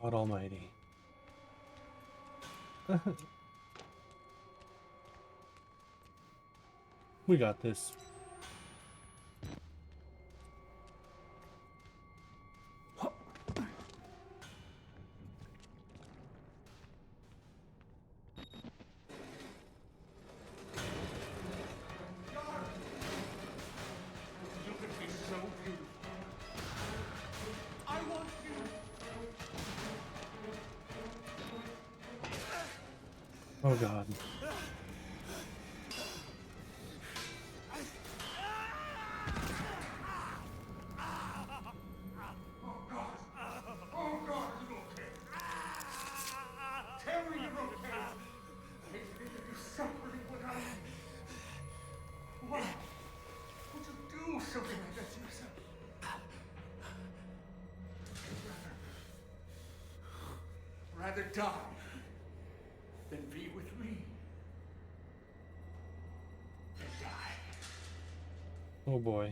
God Almighty. We got this. You could be so beautiful. I want you. Oh god. Oh God, is it okay? Tell me you're okay. I hate to be suffering without you. Why would you do something like that to yourself? Rather die than be with me. Than die. Oh boy.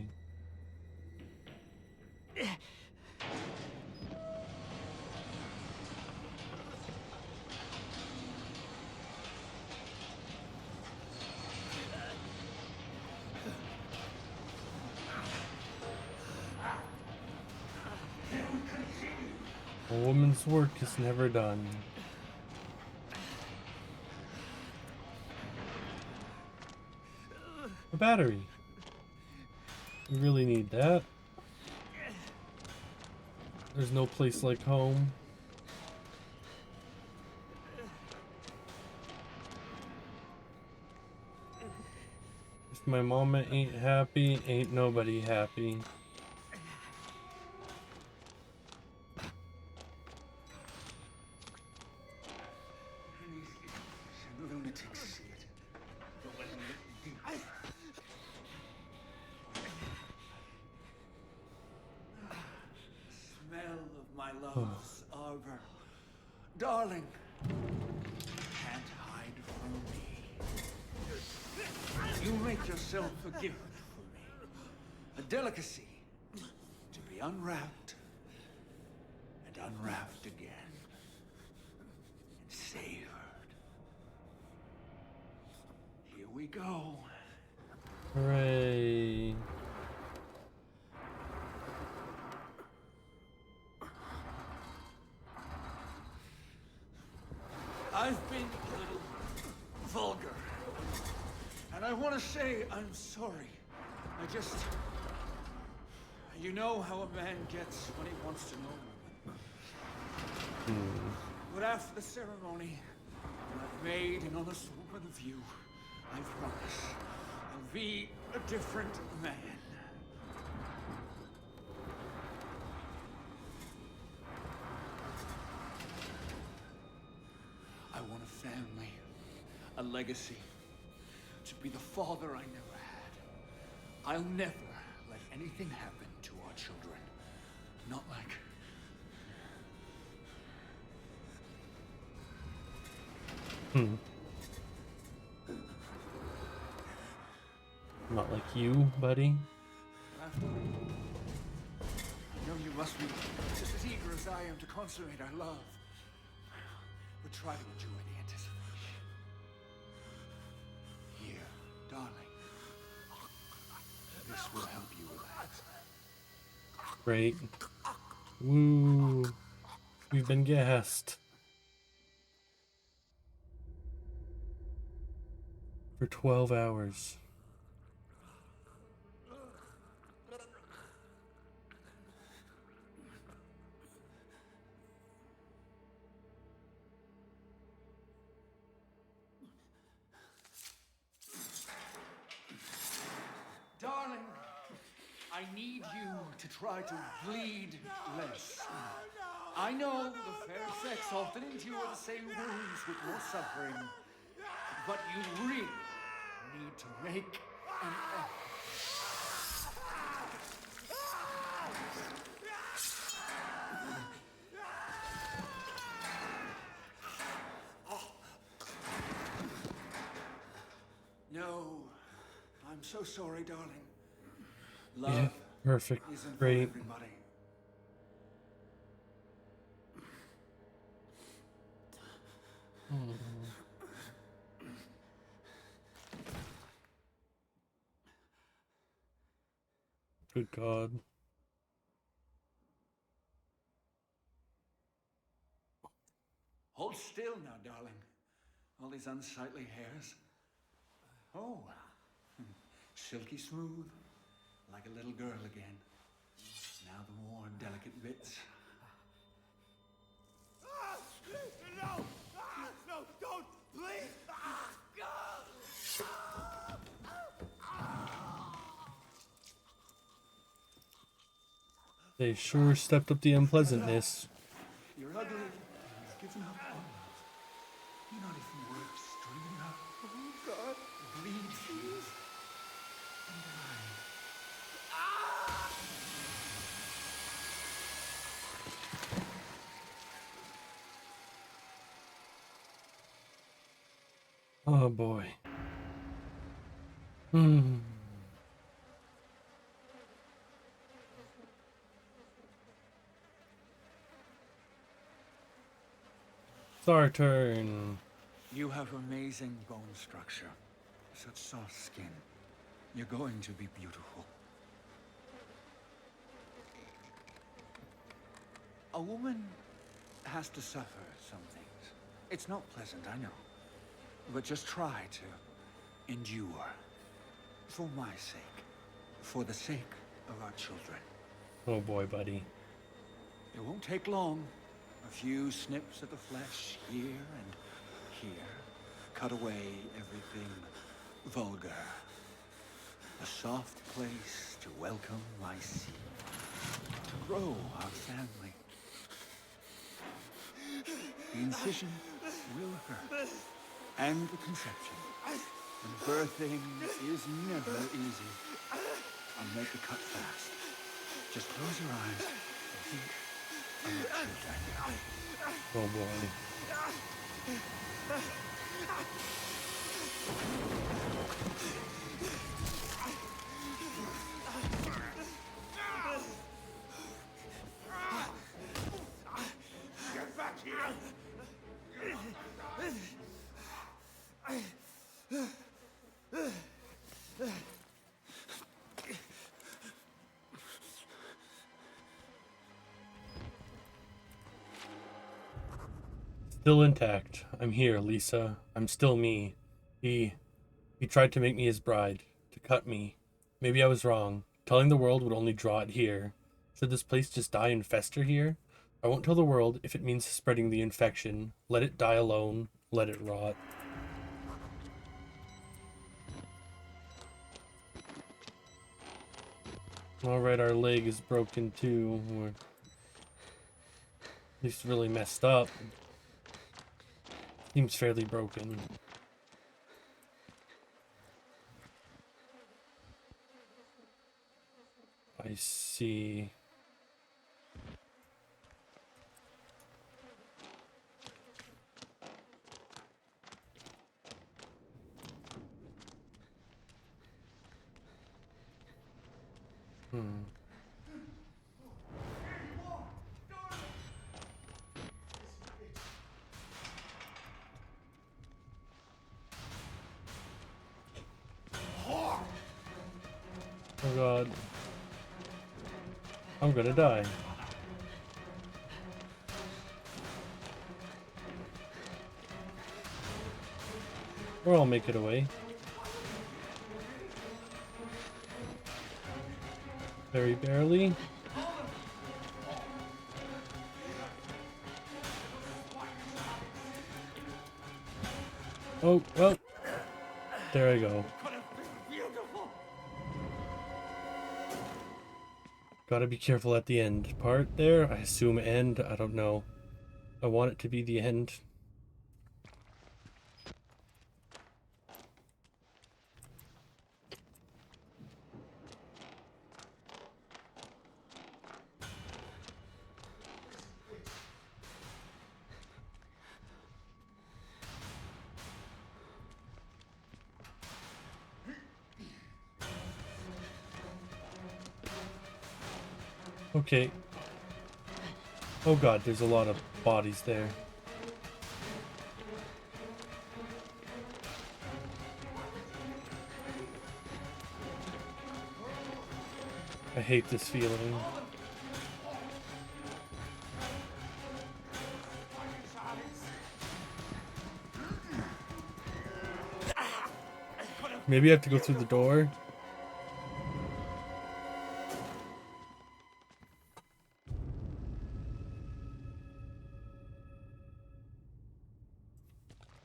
A woman's work is never done. A battery. We really need that. There's no place like home. If my mama ain't happy, ain't nobody happy. Lunatics see it. But when they look deeper. Smell of my love's arbor. Darling, can't hide from me. You make yourself a gift for me. A delicacy to be unwrapped and unwrapped again. And savored. Here we go. Hooray. I've been a little vulgar. And I want to say I'm sorry. I just... You know how a man gets when he wants to know a woman. But after the ceremony, when I've made an honest woman with you, I promise, I'll be a different man. I want a family, a legacy, to be the father I never had. I'll never let anything happen to our children. Not like... Not like you, buddy. After all, I know you must be just as eager as I am to consummate our love. But try to enjoy the anticipation. Here, darling. This will help you relax. Great. Woo. We've been gassed. For 12 hours. Darling, I need you to try to bleed less. I know the fair sex often endure the same wounds with more suffering, but you really need to make an effort. No, I'm so sorry, darling. Love Yeah, perfect. isn't Great. for everybody. Good God. Hold still now, darling. All these unsightly hairs. Oh, silky smooth, like a little girl again. Now the more delicate bits. No! No, don't! Please! They sure stepped up the unpleasantness. You're ugly. You've given up on love. You're not even worth stringing up. Oh, God. Bleed for you. And Oh boy. It's our turn. you have amazing bone structure. Such soft skin. You're going to be beautiful. A woman has to suffer some things. It's not pleasant, I know. But just try to endure. For my sake. For the sake of our children. Oh boy, buddy. It won't take long. A few snips at the flesh here and here. Cut away everything vulgar. A soft place to welcome my seed. To grow our family. The incision will hurt. And the conception. And birthing is never easy. I'll make the cut fast. Just close your eyes and think of your children. Oh boy. Get back here! Still intact. I'm here, Lisa. I'm still me. He tried to make me his bride, to cut me. Maybe I was wrong. Telling the world would only draw it here. Should this place just die and fester here? I won't tell the world if it means spreading the infection. Let it die alone. Let it rot. Alright, our leg is broken too. Or at least really messed up. Seems fairly broken. I see. Oh god. I'm gonna die. Or I'll make it away. Very barely. Oh, well. There I go. Gotta be careful at the end part there. I assume end. I don't know. I want it to be the end. Okay. Oh god, there's a lot of bodies there. I hate this feeling. Maybe I have to go through the door.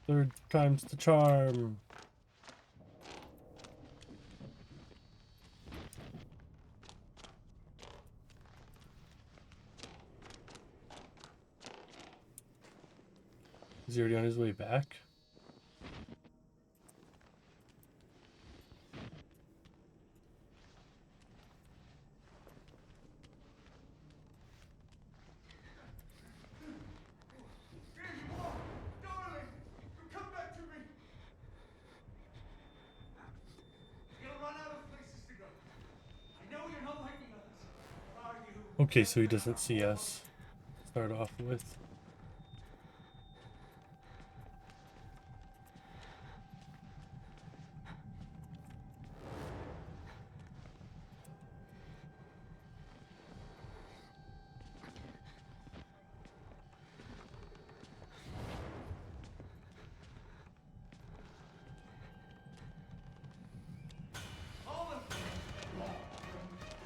Third time's the charm. Is he already on his way back? Okay, so he doesn't see us. Start off with.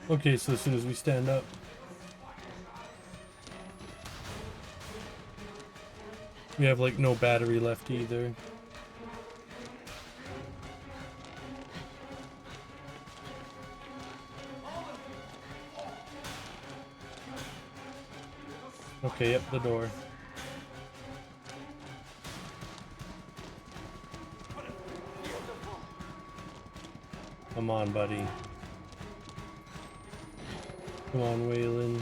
Okay, so as soon as we stand up. We have like no battery left either. Okay, yep, the door. Come on, buddy. Come on, Waylon.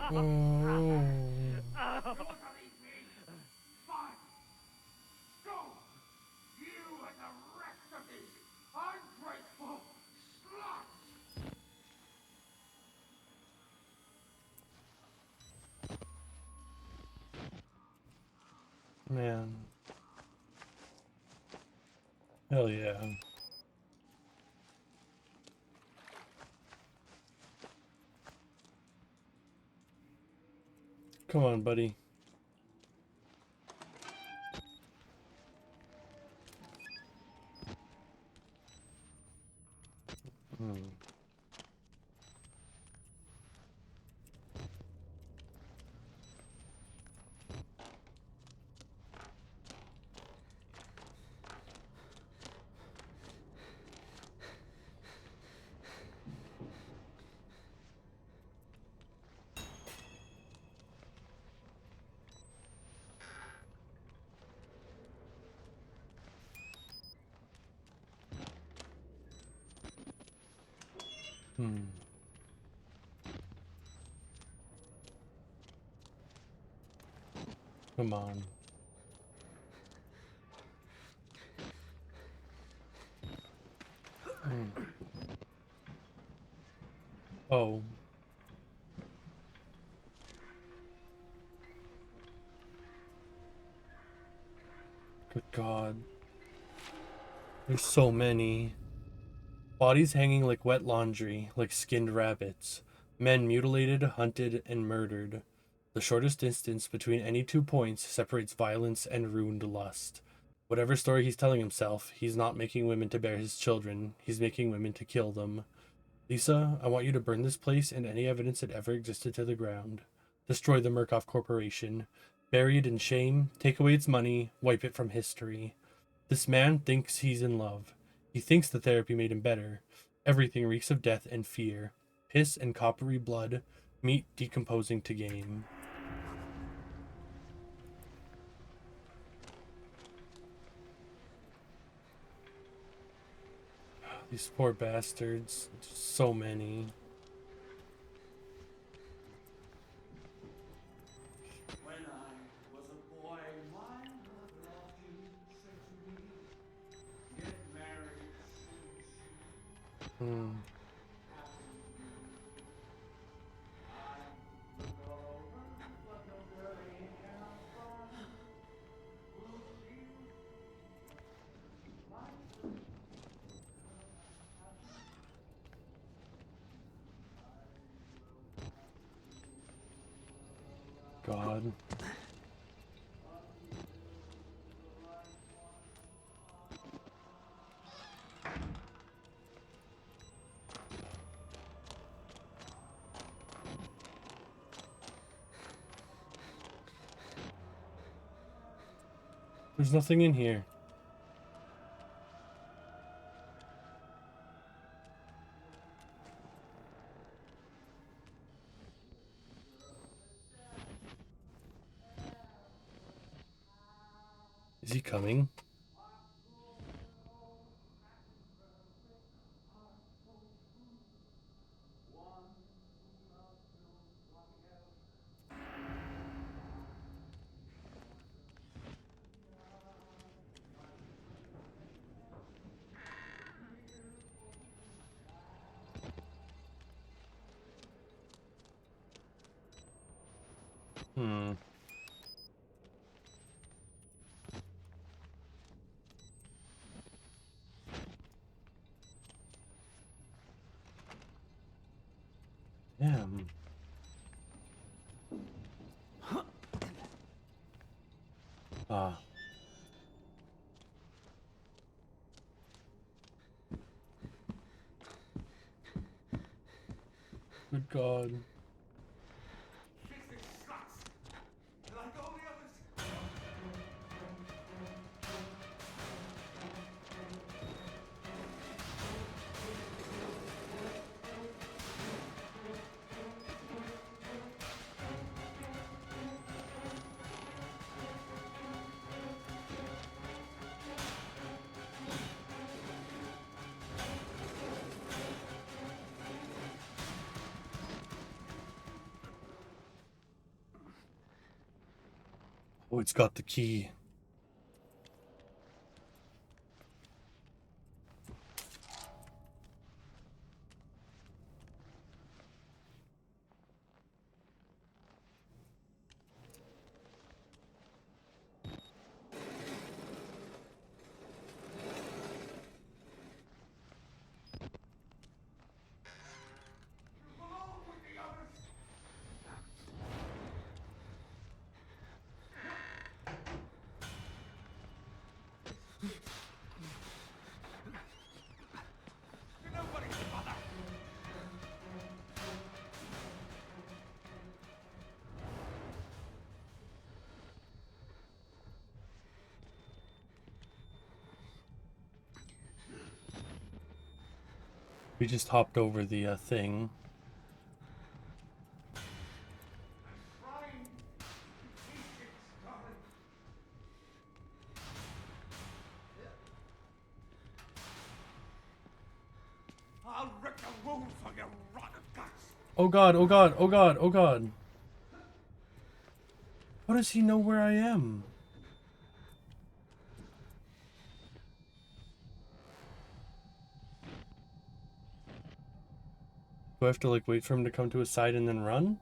Oh. Man. Hell yeah. Come on, buddy. Come on. Oh. Good God. There's so many. Bodies hanging like wet laundry, like skinned rabbits. Men mutilated, hunted, and murdered. The shortest distance between any 2 points separates violence and ruined lust. Whatever story he's telling himself, he's not making women to bear his children. He's making women to kill them. Lisa, I want you to burn this place and any evidence that ever existed to the ground. Destroy the Murkoff Corporation. Bury it in shame, take away its money, wipe it from history. This man thinks he's in love. He thinks the therapy made him better. Everything reeks of death and fear. Piss and coppery blood. Meat decomposing to game. These poor bastards. So many. When I was a boy, my mother often said to me, get married soon. I look all over, but no girl ain't enough fun. Will she like God. There's nothing in here. Is he coming? Damn. Ah. Good God. physics sucks? Like all the others? Oh, it's got the key. We just hopped over the thing. I'll rip the wound from your Oh god, oh god, oh god, oh god. How does he know where I am? Do I have to like wait for him to come to his side and then run?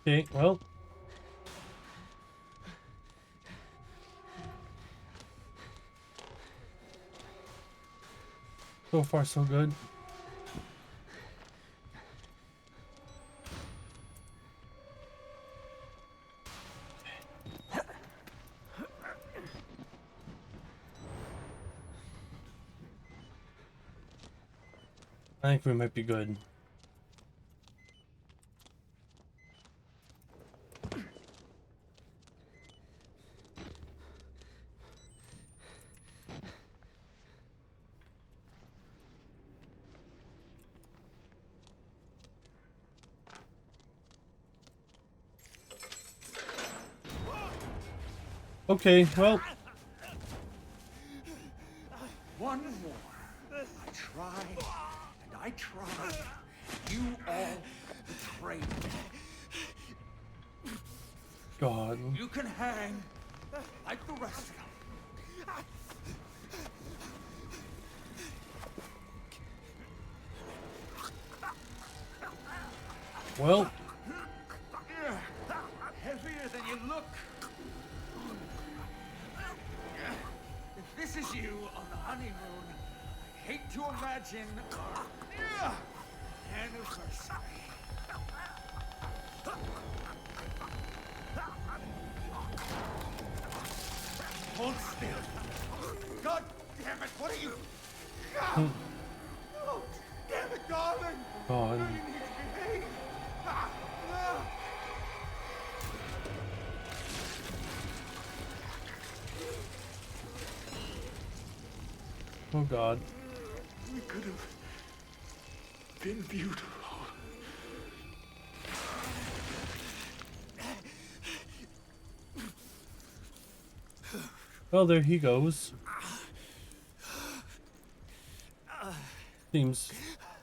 Okay, well. So far, so good. I think we might be good. Okay, well. One more. I tried, and I tried. You all betrayed me. God. You can hang like the rest of them. Well. Heavier than you look. If this is you on the honeymoon, I hate to imagine our anniversary. Hold still. God damn it, what are you? Oh, damn it, darling. God. You need to behave. Oh God. We could have been beautiful. Well, there he goes. Seems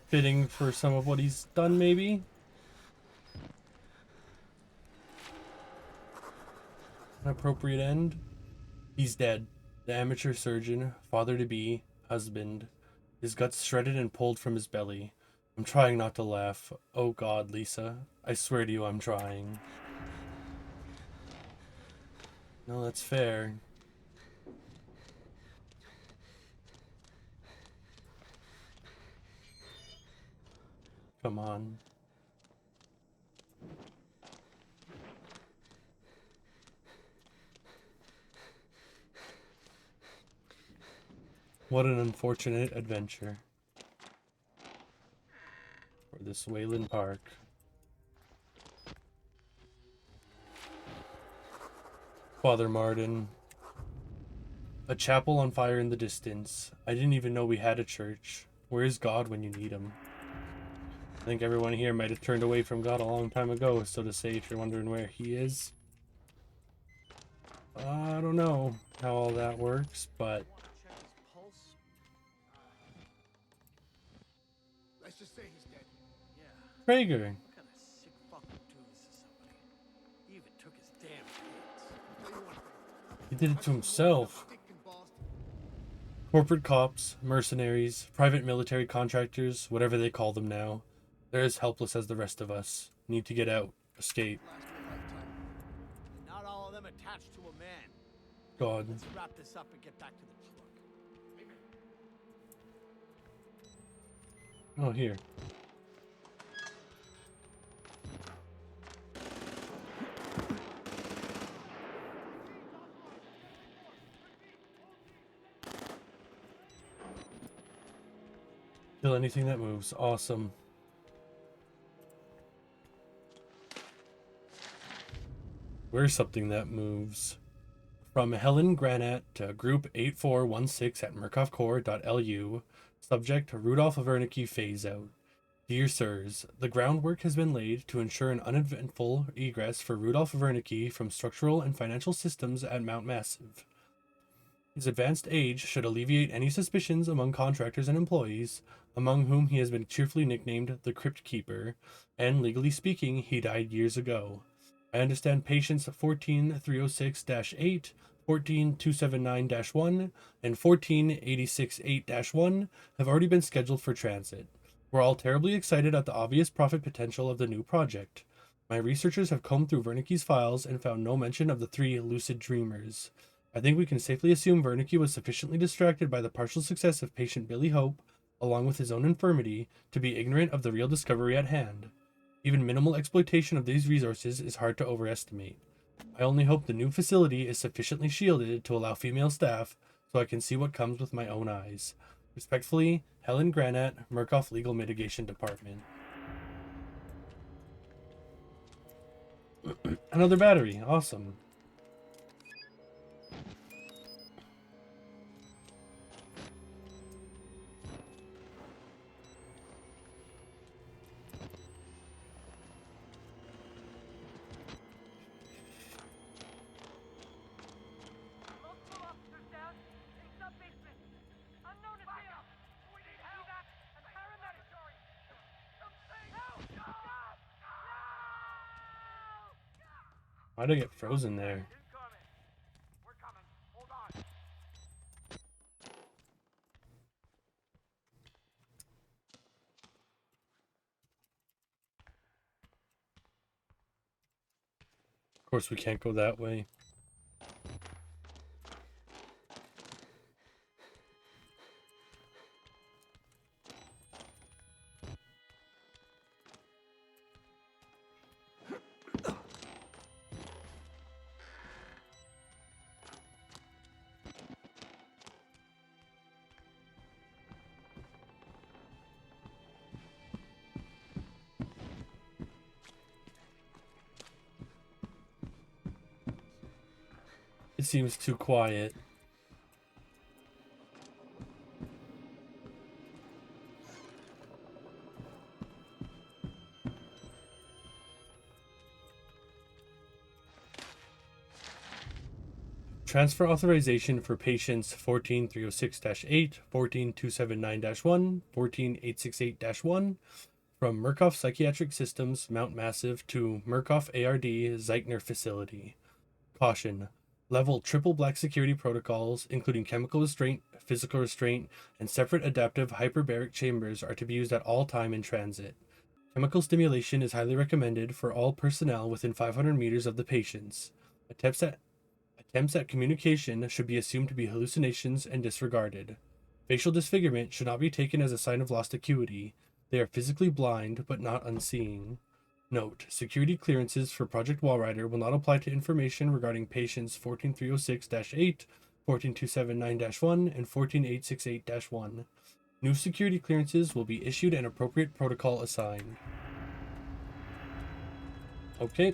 fitting for some of what he's done, maybe. An appropriate end. He's dead. The amateur surgeon, father-to-be, husband. His guts shredded and pulled from his belly. I'm trying not to laugh. Oh God, Lisa. I swear to you, I'm trying. No, that's fair. Come on. What an unfortunate adventure for this Waylon Park. Father Martin. A chapel on fire in the distance. I didn't even know we had a church. Where is God when you need him? I think everyone here might have turned away from God a long time ago, so to say, if you're wondering where he is. I don't know how all that works, but... Let's just say he's dead. Prager. What kind of sick fuck would do this to somebody? He even took his damn kids. He did it to himself. Corporate cops, mercenaries, private military contractors, whatever they call them now. They're as helpless as the rest of us. Need to get out. Escape. And not all of them attached to a man. God. Let's wrap this up and get back to the truck. Oh, here. Kill anything that moves. Awesome. Where's something that moves? From Helen Granat to Group 8416 at murkoffcorps.lu. Subject Rudolph Wernicke phase out. Dear Sirs, the groundwork has been laid to ensure an uneventful egress for Rudolph Wernicke from structural and financial systems at Mount Massive. His advanced age should alleviate any suspicions among contractors and employees, among whom he has been cheerfully nicknamed the Crypt Keeper, and legally speaking, he died years ago. I understand patients 14306-8, 14279-1, and 14868-1 have already been scheduled for transit. We're all terribly excited at the obvious profit potential of the new project. My researchers have combed through Wernicke's files and found no mention of the 3 lucid dreamers. I think we can safely assume Wernicke was sufficiently distracted by the partial success of patient Billy Hope, along with his own infirmity, to be ignorant of the real discovery at hand. Even minimal exploitation of these resources is hard to overestimate. I only hope the new facility is sufficiently shielded to allow female staff so I can see what comes with my own eyes. Respectfully, Helen Granat, Murkoff Legal Mitigation Department. Another battery. Awesome. Why'd I get frozen there? Of course, we can't go that way. It seems too quiet. Transfer authorization for patients 14306-8, 14279-1, 14868-1 from Murkoff Psychiatric Systems, Mount Massive to Murkoff ARD Zeichner Facility. Caution. Level triple black security protocols, including chemical restraint, physical restraint, and separate adaptive hyperbaric chambers are to be used at all time in transit. Chemical stimulation is highly recommended for all personnel within 500 meters of the patients. Attempts at communication should be assumed to be hallucinations and disregarded. Facial disfigurement should not be taken as a sign of lost acuity. They are physically blind, but not unseeing. Note, security clearances for Project Wallrider will not apply to information regarding patients 14306-8, 14279-1, and 14868-1. New security clearances will be issued and appropriate protocol assigned. Okay.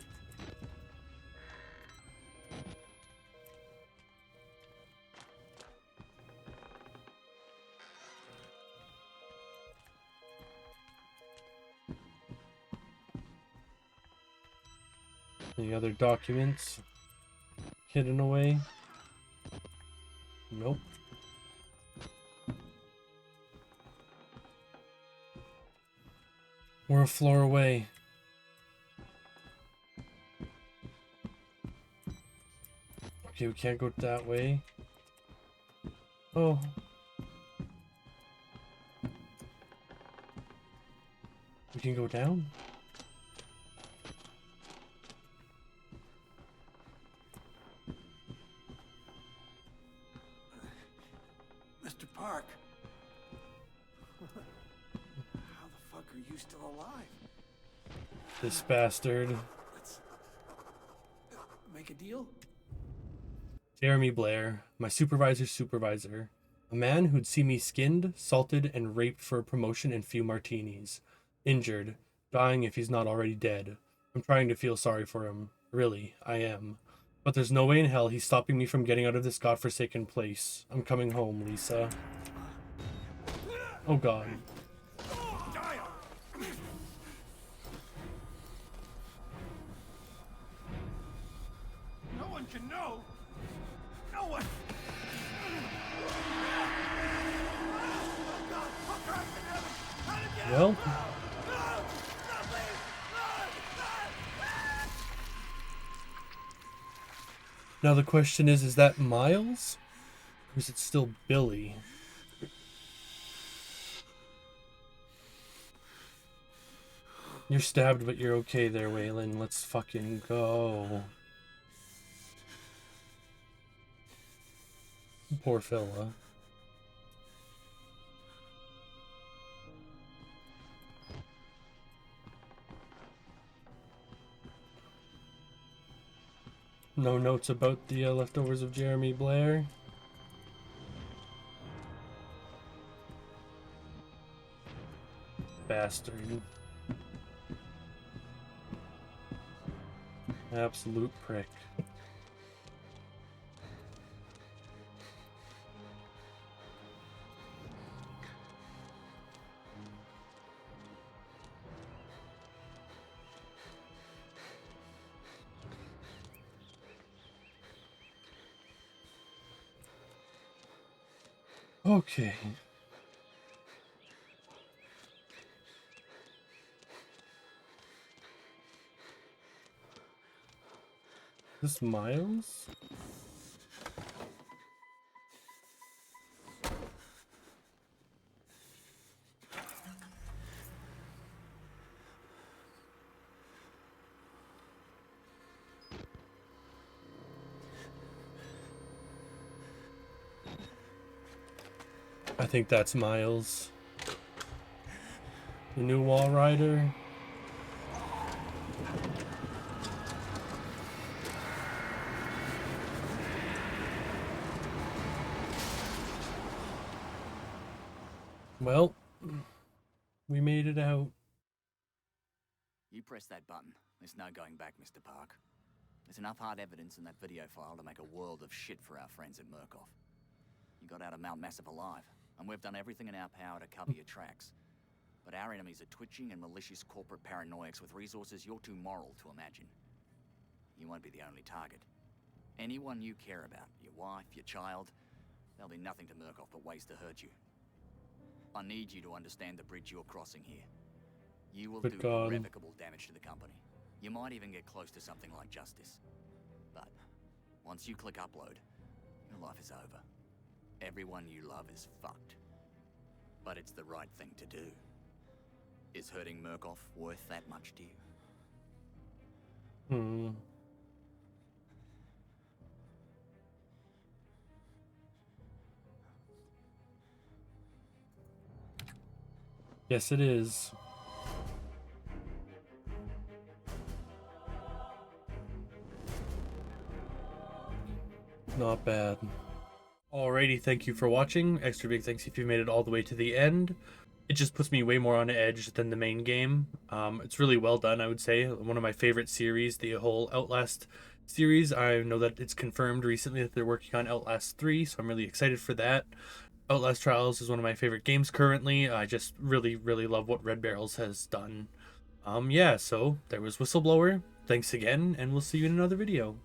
Any other documents hidden away? Nope. We're a floor away. Okay, we can't go that way. Oh. We can go down? Mr. Park. This bastard. Let's make a deal. Jeremy Blair, my supervisor's supervisor. A man who'd see me skinned, salted, and raped for a promotion and few martinis. Injured, dying if he's not already dead. I'm trying to feel sorry for him. Really, I am. But there's no way in hell he's stopping me from getting out of this godforsaken place. I'm coming home, Lisa. Oh god. No one can know. No one. Well, now the question is that Miles? Or is it still Billy? You're stabbed, but you're okay there, Waylon. Let's fucking go. Poor fella. No notes about the leftovers of Jeremy Blair. Bastard. Absolute prick. Okay. This Miles? I think that's Miles. The new wall rider. Well, we made it out. You press that button. There's no going back, Mr. Park. There's enough hard evidence in that video file to make a world of shit for our friends at Murkoff. You got out of Mount Massive alive, and we've done everything in our power to cover your tracks. But our enemies are twitching and malicious corporate paranoics with resources you're too moral to imagine. You won't be the only target. Anyone you care about, your wife, your child, there'll be nothing to Murkoff but ways to hurt you. I need you to understand the bridge you're crossing here. You will do irrevocable damage to the company. You might even get close to something like justice. But once you click upload, your life is over. Everyone you love is fucked. But it's the right thing to do. Is hurting Murkoff worth that much to you? Yes, it is. Not bad. Alrighty, thank you for watching. Extra big thanks if you made it all the way to the end. It just puts me way more on edge than the main game. It's really well done, I would say. One of my favorite series, the whole Outlast series. I know that it's confirmed recently that they're working on Outlast 3, so I'm really excited for that. Outlast Trials is one of my favorite games currently. I just really, really love what Red Barrels has done. Yeah, so there was Whistleblower. Thanks again, and we'll see you in another video.